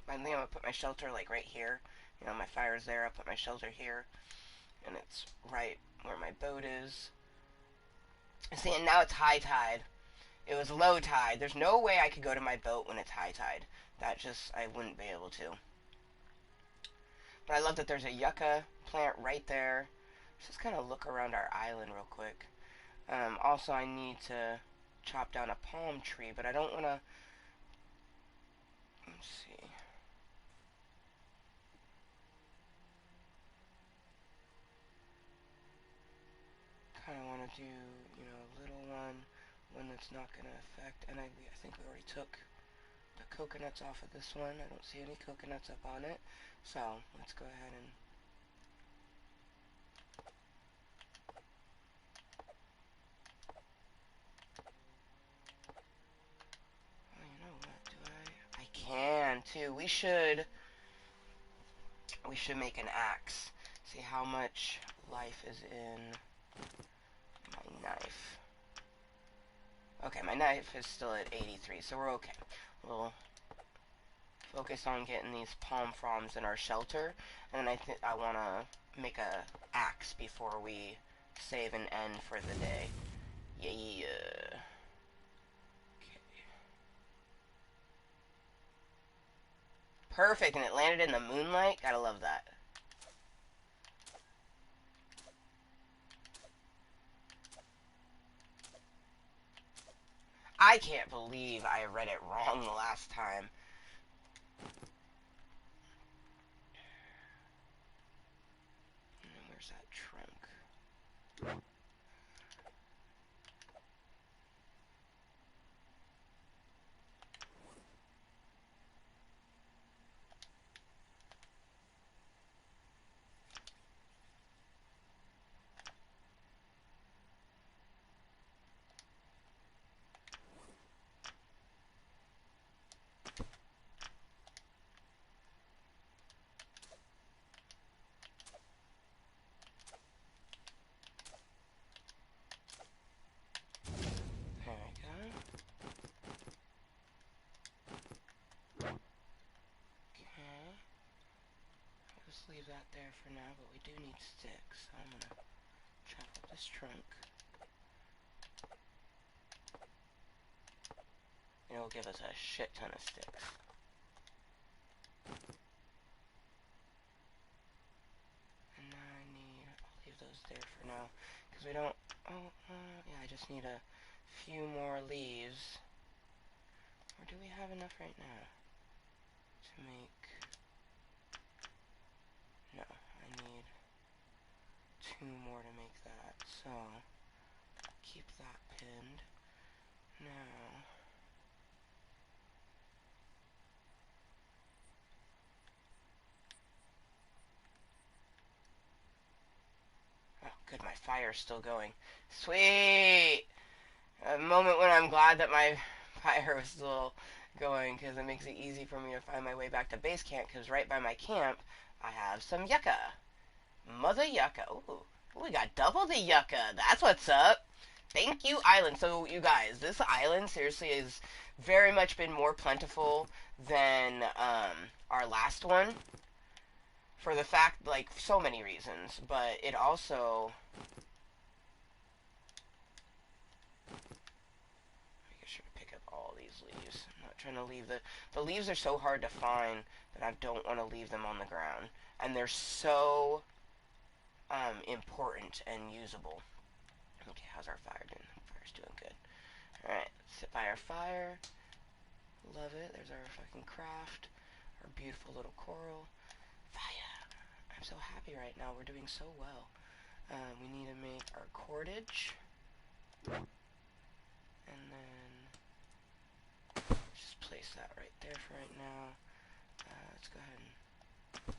I think I'm gonna put my shelter like right here, You know, my fire's there, I put my shelter here, and it's right where my boat is. See, and now it's high tide. It was low tide. There's no way I could go to my boat when it's high tide. I wouldn't be able to. But I love that there's a yucca plant right there. Let's just kind of look around our island real quick. Also, I need to chop down a palm tree, but I don't want to... Let's see. Kind of want to do, you know, a little one that's not going to affect... And I think we already took the coconuts off of this one. I don't see any coconuts up on it. So, let's go ahead and... Oh, you know what? Do I can, too. We should make an axe. See how much life is in my knife. Okay, my knife is still at 83, so we're okay. We'll focus on getting these palm fronds in our shelter, and then I want to make a axe before we save and end for the day. Yeah. Okay. Perfect, and it landed in the moonlight. Gotta love that. I can't believe I read it wrong the last time. Where's that trunk? There we go. Okay. I'll just leave that there for now, but we do need sticks, so I'm gonna chop up this trunk. And it'll give us a shit ton of sticks. And now I'll leave those there for now, because we don't, yeah, I just need a few more leaves. Or do we have enough right now to make, no, I need 2 more to make that, so keep that pinned. Now, oh good, my fire's still going. Sweet! A moment when I'm glad that my fire was still going, because it makes it easy for me to find my way back to base camp, because right by my camp, I have some yucca. Mother yucca. Ooh, we got double the yucca. That's what's up. Thank you, island. So, you guys, this island seriously has very much been more plentiful than our last one. For the fact, like, so many reasons. But it also... Make sure to pick up all these leaves. I'm not trying to leave the leaves are so hard to find that I don't want to leave them on the ground. And they're so important and usable. Okay, how's our fire doing? Fire's doing good. Alright, sit by our fire. Love it. There's our fucking craft. Our beautiful little coral. Fire! I'm so happy right now. We're doing so well. We need to make our cordage. And then just place that right there for right now. Let's go ahead and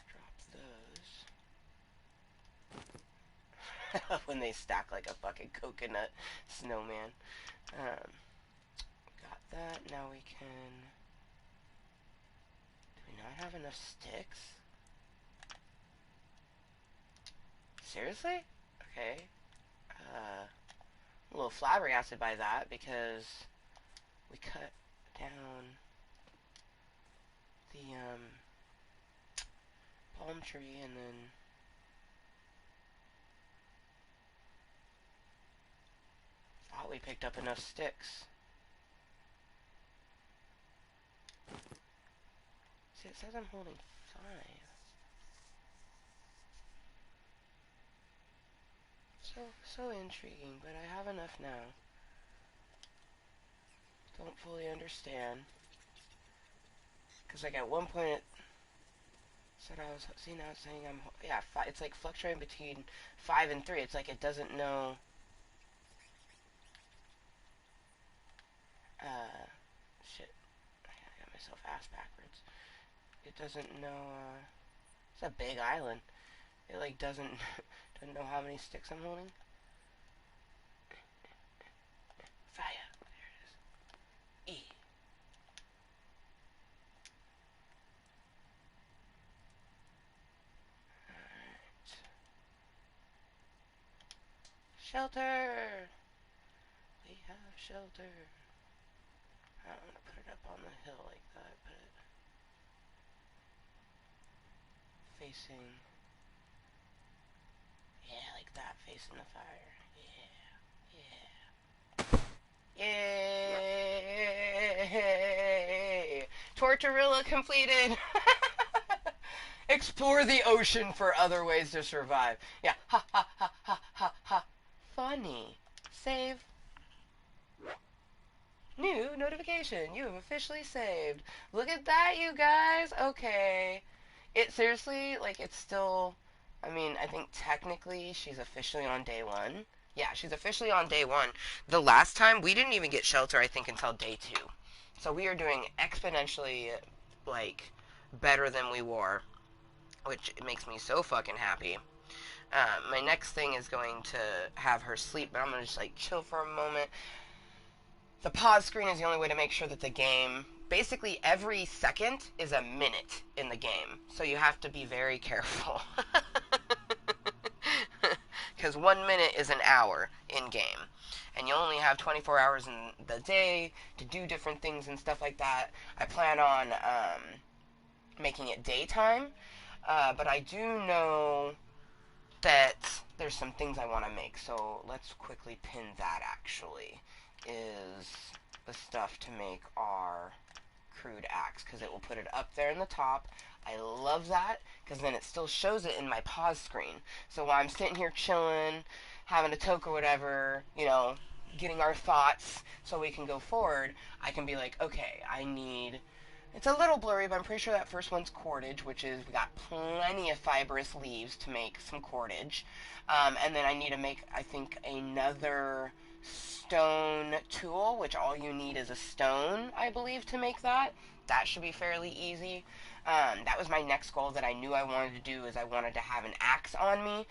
drop those. When they stack like a fucking coconut snowman. Got that. Now we can... Do we not have enough sticks? Seriously? Okay. A little flabbergasted by that, because we cut down the palm tree, and then thought we picked up enough sticks. See, it says I'm holding 5. So intriguing, but I have enough now. Don't fully understand. Because like at one point it said I was, see now it's saying I'm, yeah, it's like fluctuating between 5 and 3. It's like it doesn't know, shit, I got myself ass backwards. It doesn't know, it's a big island. It like doesn't know how many sticks I'm holding. Fire. There it is. E. Alright. Shelter! We have shelter. I'm gonna put it up on the hill like that, put it facing, yeah, like that, facing the fire. Yay! Tortorilla completed! Explore the ocean for other ways to survive. Yeah, ha ha ha ha ha ha. Funny. Save. New notification. You have officially saved. Look at that, you guys. Okay. It seriously, like, it's still, I mean, I think technically she's officially on day 1. Yeah, she's officially on day 1. The last time, we didn't even get shelter, I think, until day 2. So we are doing exponentially, like, better than we were, which makes me so fucking happy. My next thing is going to have her sleep, but I'm going to just, like, chill for a moment. The pause screen is the only way to make sure that the game, basically every second is a minute in the game. So you have to be very careful. Because 1 minute is an hour in game. And you only have 24 hours in the day to do different things and stuff like that. I plan on making it daytime. But I do know that there's some things I want to make. So let's quickly pin that actually. Is the stuff to make our crude axe, because it will put it up there in the top. I love that, because then it still shows it in my pause screen. So while I'm sitting here chilling, having a toke or whatever, you know, getting our thoughts so we can go forward, I can be like, okay, I need... It's a little blurry, but I'm pretty sure that first one's cordage, which is we got plenty of fibrous leaves to make some cordage. And then I need to make, I think, another stone tool, which all you need is a stone, I believe, to make that. That should be fairly easy. That was my next goal that I knew I wanted to do, is I wanted to have an axe on me.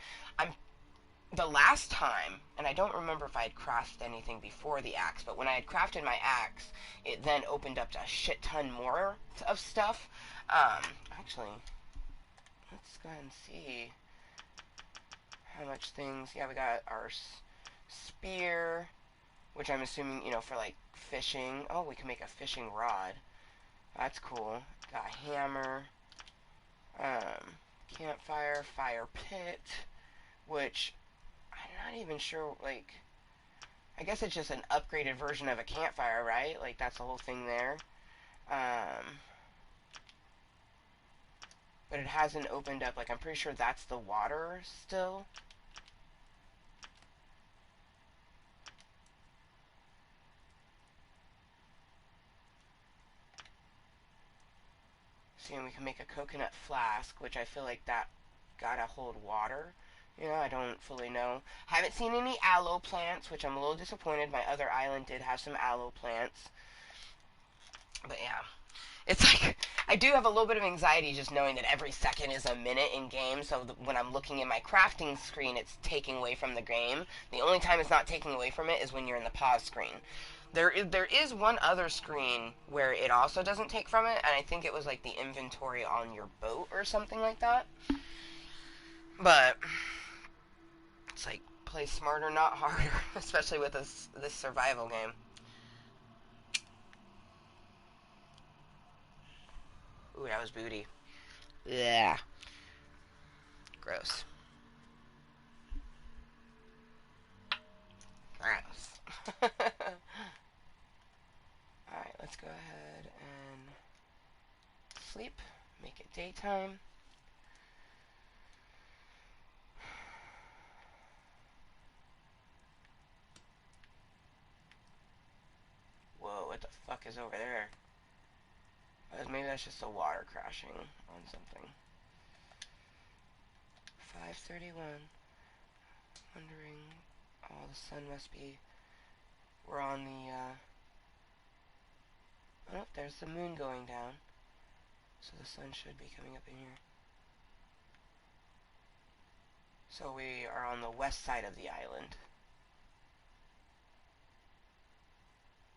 The last time, and I don't remember if I had crafted anything before the axe, but when I had crafted my axe, it then opened up to a shit ton more of stuff. Actually, let's go ahead and see how much things. Yeah, we got our spear, which I'm assuming, you know, for like fishing. Oh, we can make a fishing rod. That's cool. Got a hammer. Campfire, fire pit, which I'm not even sure, like, I guess it's just an upgraded version of a campfire, right? Like, that's the whole thing there. But it hasn't opened up, like, I'm pretty sure that's the water still. See, and we can make a coconut flask, which I feel like that gotta hold water. You know, I don't fully know. Haven't seen any aloe plants, which I'm a little disappointed. My other island did have some aloe plants. But yeah. It's like, I do have a little bit of anxiety just knowing that every second is a minute in game, so when I'm looking at my crafting screen, it's taking away from the game. The only time it's not taking away from it is when you're in the pause screen. There is one other screen where it also doesn't take from it, and I think it was like the inventory on your boat or something like that. But it's like, play smarter, not harder, especially with this survival game. Ooh, that was booty. Yeah. Gross. Gross. Alright, let's go ahead and sleep. Make it daytime. Whoa, what the fuck is over there? Maybe that's just the water crashing on something. 5:31. Wondering. Oh, the sun must be. We're on the, oh, there's the moon going down. So the sun should be coming up in here. So we are on the west side of the island.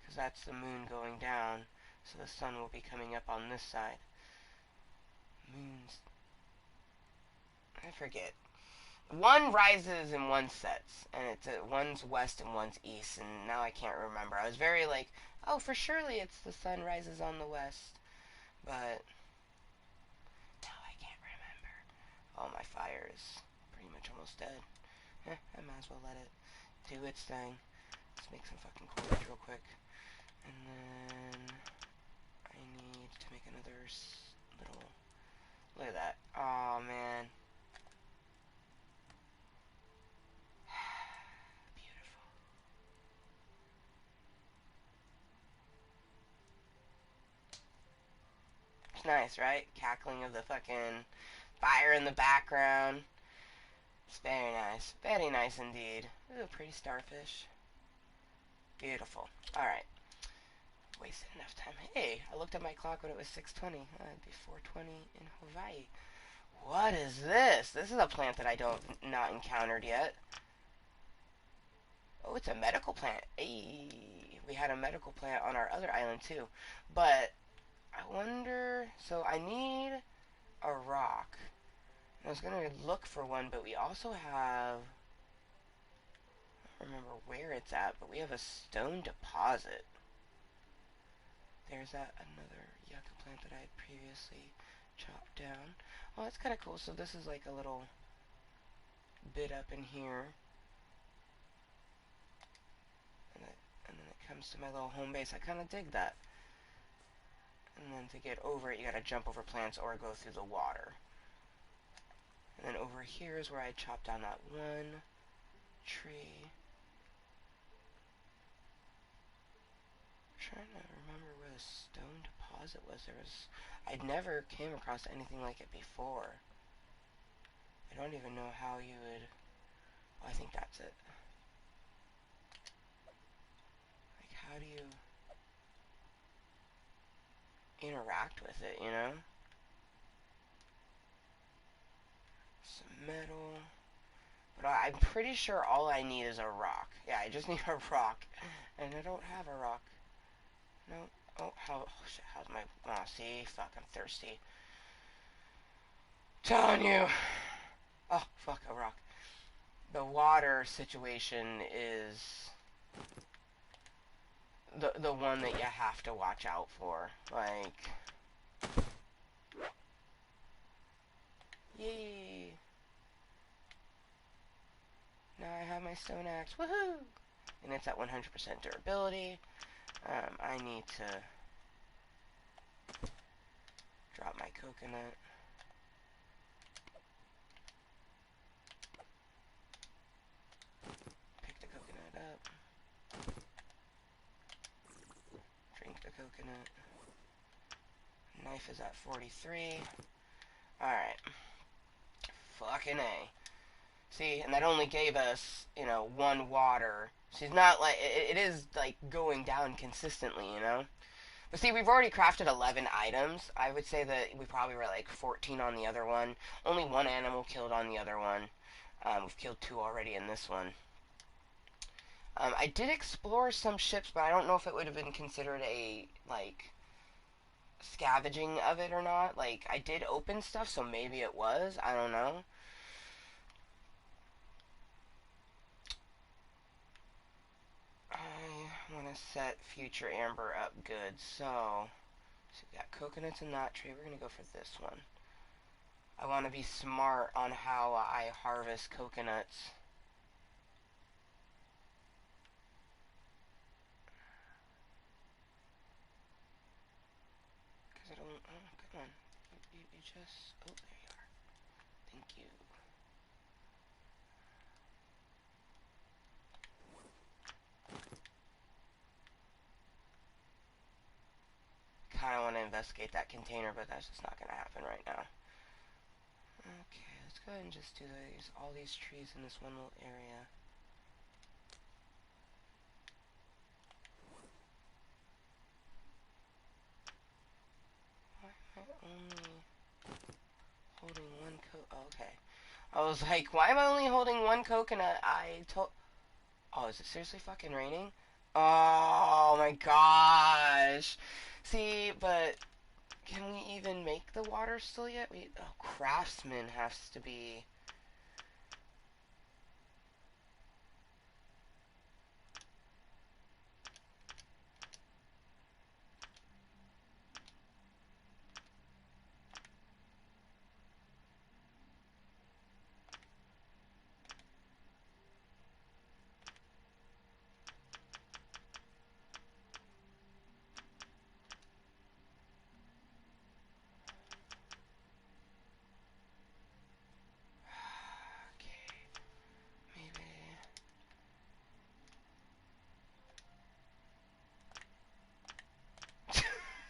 Because that's the moon going down. So the sun will be coming up on this side. Moons. I forget. One rises and one sets. And it's one's west and one's east. And now I can't remember. I was very like, oh, for surely it's the sun rises on the west. But now I can't remember. Oh, my fire is pretty much almost dead. I might as well let it do its thing. Let's make some fucking cordage real quick. And then I need to make another little... Look at that. Oh, man. Beautiful. It's nice, right? Cackling of the fucking fire in the background. It's very nice. Very nice indeed. Ooh, pretty starfish. Beautiful. Alright. Wasted enough time. Hey, I looked at my clock when it was 6:20. It'd be 4:20 in Hawaii. What is this? This is a plant that I not encountered yet. Oh, it's a medical plant. Hey, we had a medical plant on our other island too. But I wonder. So I need a rock. I was gonna look for one, but we also have. I don't remember where it's at, but we have a stone deposit. There's another yucca plant that I had previously chopped down. Oh, that's kind of cool. So this is like a little bit up in here. And then it comes to my little home base. I kind of dig that. And then to get over it, you gotta jump over plants or go through the water. And then over here is where I chopped down that one tree. I'm trying to remember where the stone deposit was. I'd never came across anything like it before. I don't even know how you would. Oh, I think that's it. Like, how do you interact with it, you know? Some metal. But I'm pretty sure all I need is a rock. Yeah, I just need a rock. And I don't have a rock. No. Oh, shit, how's my... Oh, see? Fuck, I'm thirsty. Telling you. Oh, fuck, a rock. The water situation is the one that you have to watch out for. Like... Yay. Now I have my stone axe. Woohoo! And it's at 100% durability. I need to drop my coconut. Pick the coconut up. Drink the coconut. Knife is at 43. Alright. Fucking A. See, and that only gave us, you know, one water. She's not like, it is like going down consistently, you know? But see, we've already crafted 11 items. I would say that we probably were like 14 on the other one. Only one animal killed on the other one. We've killed 2 already in this one. I did explore some ships, but I don't know if it would have been considered a, like, scavenging of it or not. Like, I did open stuff, so maybe it was. I don't know. I want to set future amber up good, so we got coconuts in that tree. We're going to go for this one. I want to be smart on how I harvest coconuts. Because I don't... Oh, come on. You just... Oh, there you are. Thank you. Kind of want to investigate that container, but that's just not going to happen right now. Okay, let's go ahead and just do all these trees in this one little area. Why am I only holding one okay. I was like, why am I only holding one coconut? Oh, is it seriously fucking raining? Oh my gosh. See, but can we even make the water still yet? Craftsman has to be...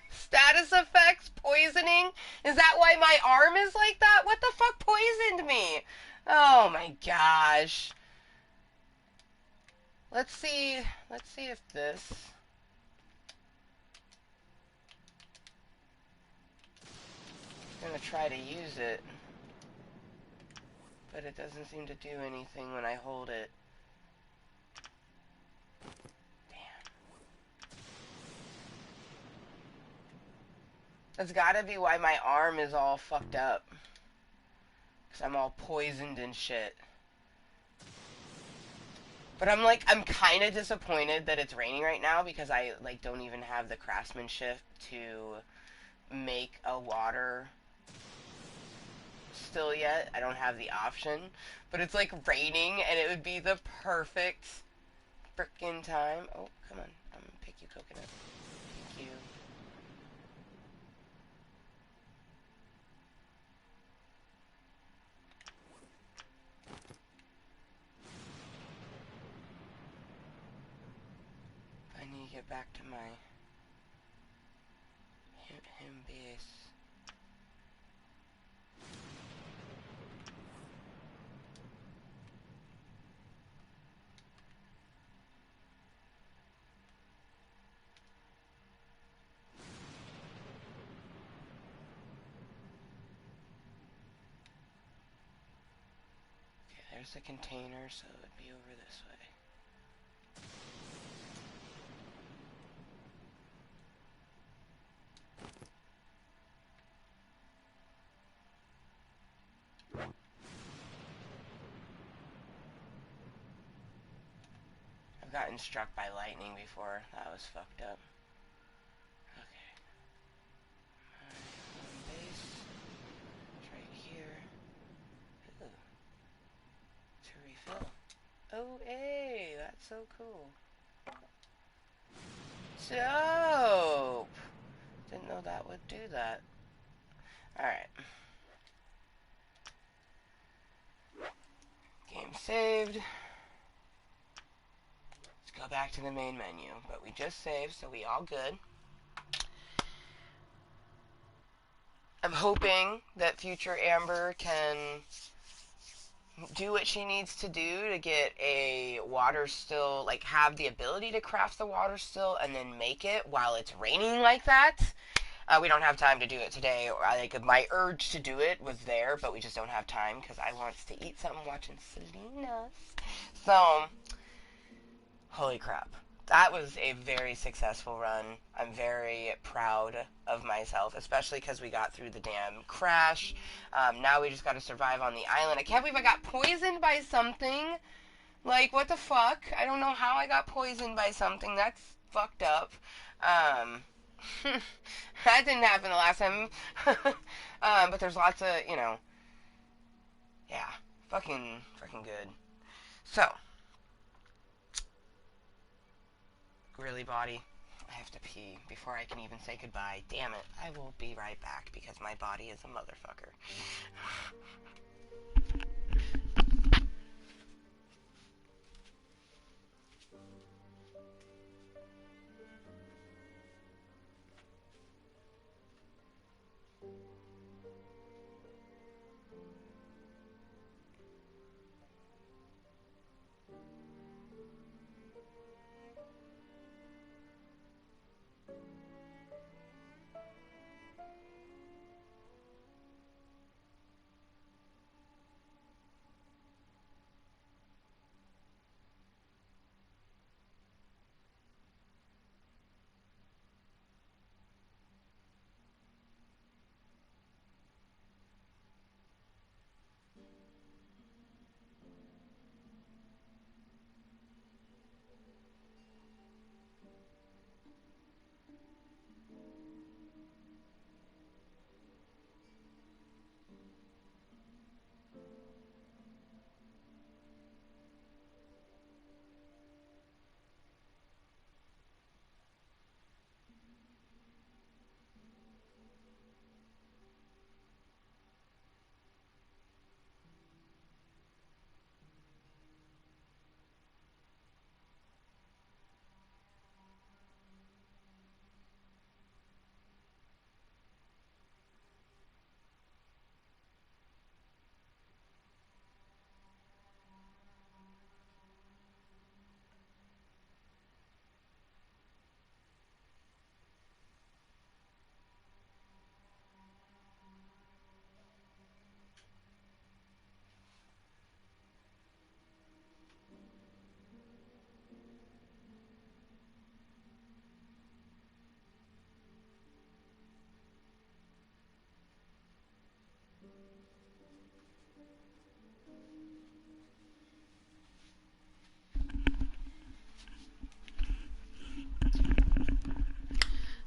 Status effects? Poisoning? Is that why my arm is like that? What the fuck poisoned me? Oh my gosh. Let's see if this... I'm gonna try to use it. But it doesn't seem to do anything when I hold it. That's gotta be why my arm is all fucked up. Because I'm all poisoned and shit. But I'm kind of disappointed that it's raining right now because I, don't even have the craftsmanship to make a water still yet. I don't have the option. But it's, raining and it would be the perfect frickin' time. Oh, come on. I'm gonna pick you, coconut. Thank you. I need to get back to my him base. Okay, there's the container, so it'd be over this way. I've gotten struck by lightning before. That was fucked up. Okay. My base. It's right here. Ooh. To refill. Oh, hey! That's so cool. Dope! Didn't know that would do that. Alright. Game saved. Let's go back to the main menu. But we just saved, so we all good. I'm hoping that future Amber can do what she needs to do to get a water still, have the ability to craft the water still and then make it while it's raining like that. We don't have time to do it today. My urge to do it was there, but we just don't have time because I want to eat something watching Selena's. So, holy crap. That was a very successful run. I'm very proud of myself, especially because we got through the damn crash. Now we just got to survive on the island. I can't believe I got poisoned by something. What the fuck? I don't know how I got poisoned by something. That's fucked up. That didn't happen the last time. But there's lots of, Yeah, fucking good. So, really, body, I have to pee before I can even say goodbye. Damn it. I will be right back because my body is a motherfucker.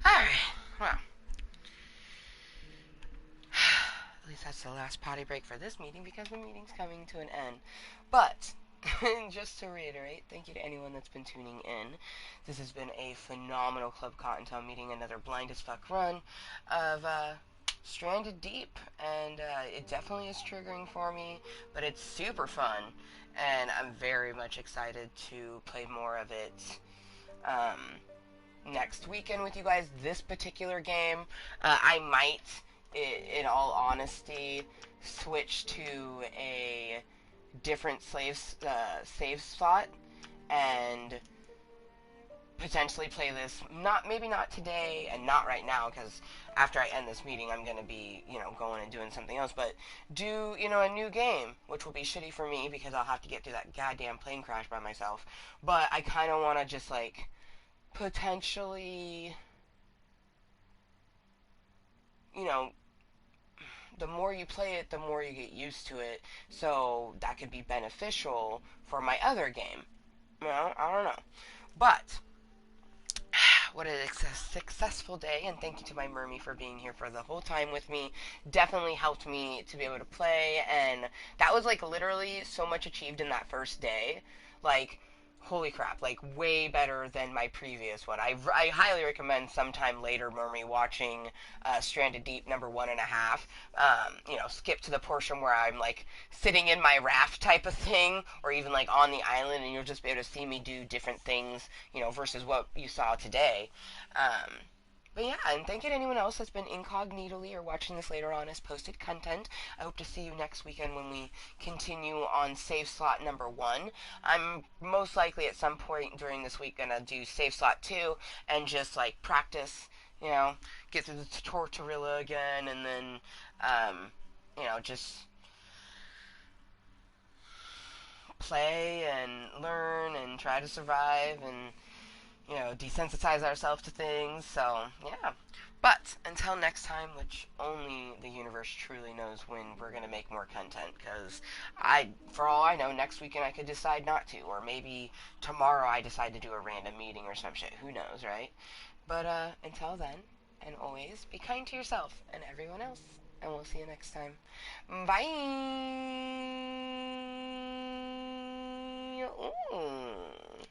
Alright, well, at least that's the last potty break for this meeting because the meeting's coming to an end. But, just to reiterate, thank you to anyone that's been tuning in. This has been a phenomenal Club Cottontale meeting, another blind as fuck run of Stranded Deep, and it definitely is triggering for me, but it's super fun, and I'm very much excited to play more of it next weekend with you guys. This particular game, I might, in all honesty, switch to a different save slot and potentially play this. Maybe not today and not right now because after I end this meeting, I'm gonna be going and doing something else. But do a new game, which will be shitty for me because I'll have to get through that goddamn plane crash by myself. But I kind of want to just potentially, you know, the more you play it, the more you get used to it. So that could be beneficial for my other game. I don't know. But, what a successful day, and thank you to my Mermy for being here for the whole time with me. Definitely helped me to be able to play, and that was literally so much achieved in that first day. Like, holy crap, way better than my previous one. I highly recommend sometime later, Mermy, watching Stranded Deep number 1.5. Skip to the portion where I'm sitting in my raft type of thing, or even on the island, and you'll just be able to see me do different things, versus what you saw today. Um, but yeah, and thank you to anyone else that's been incognitally or watching this later on as posted content. I hope to see you next weekend when we continue on save slot number 1. I'm most likely at some point during this week gonna do save slot 2 and just practice, get through the tutorial again, and then just play and learn and try to survive and desensitize ourselves to things. So, yeah. But until next time, which only the universe truly knows when we're gonna make more content, because for all I know, next weekend I could decide not to, or maybe tomorrow I decide to do a random meeting or some shit. Who knows, right? But until then, and always be kind to yourself and everyone else. and we'll see you next time. Bye. Ooh.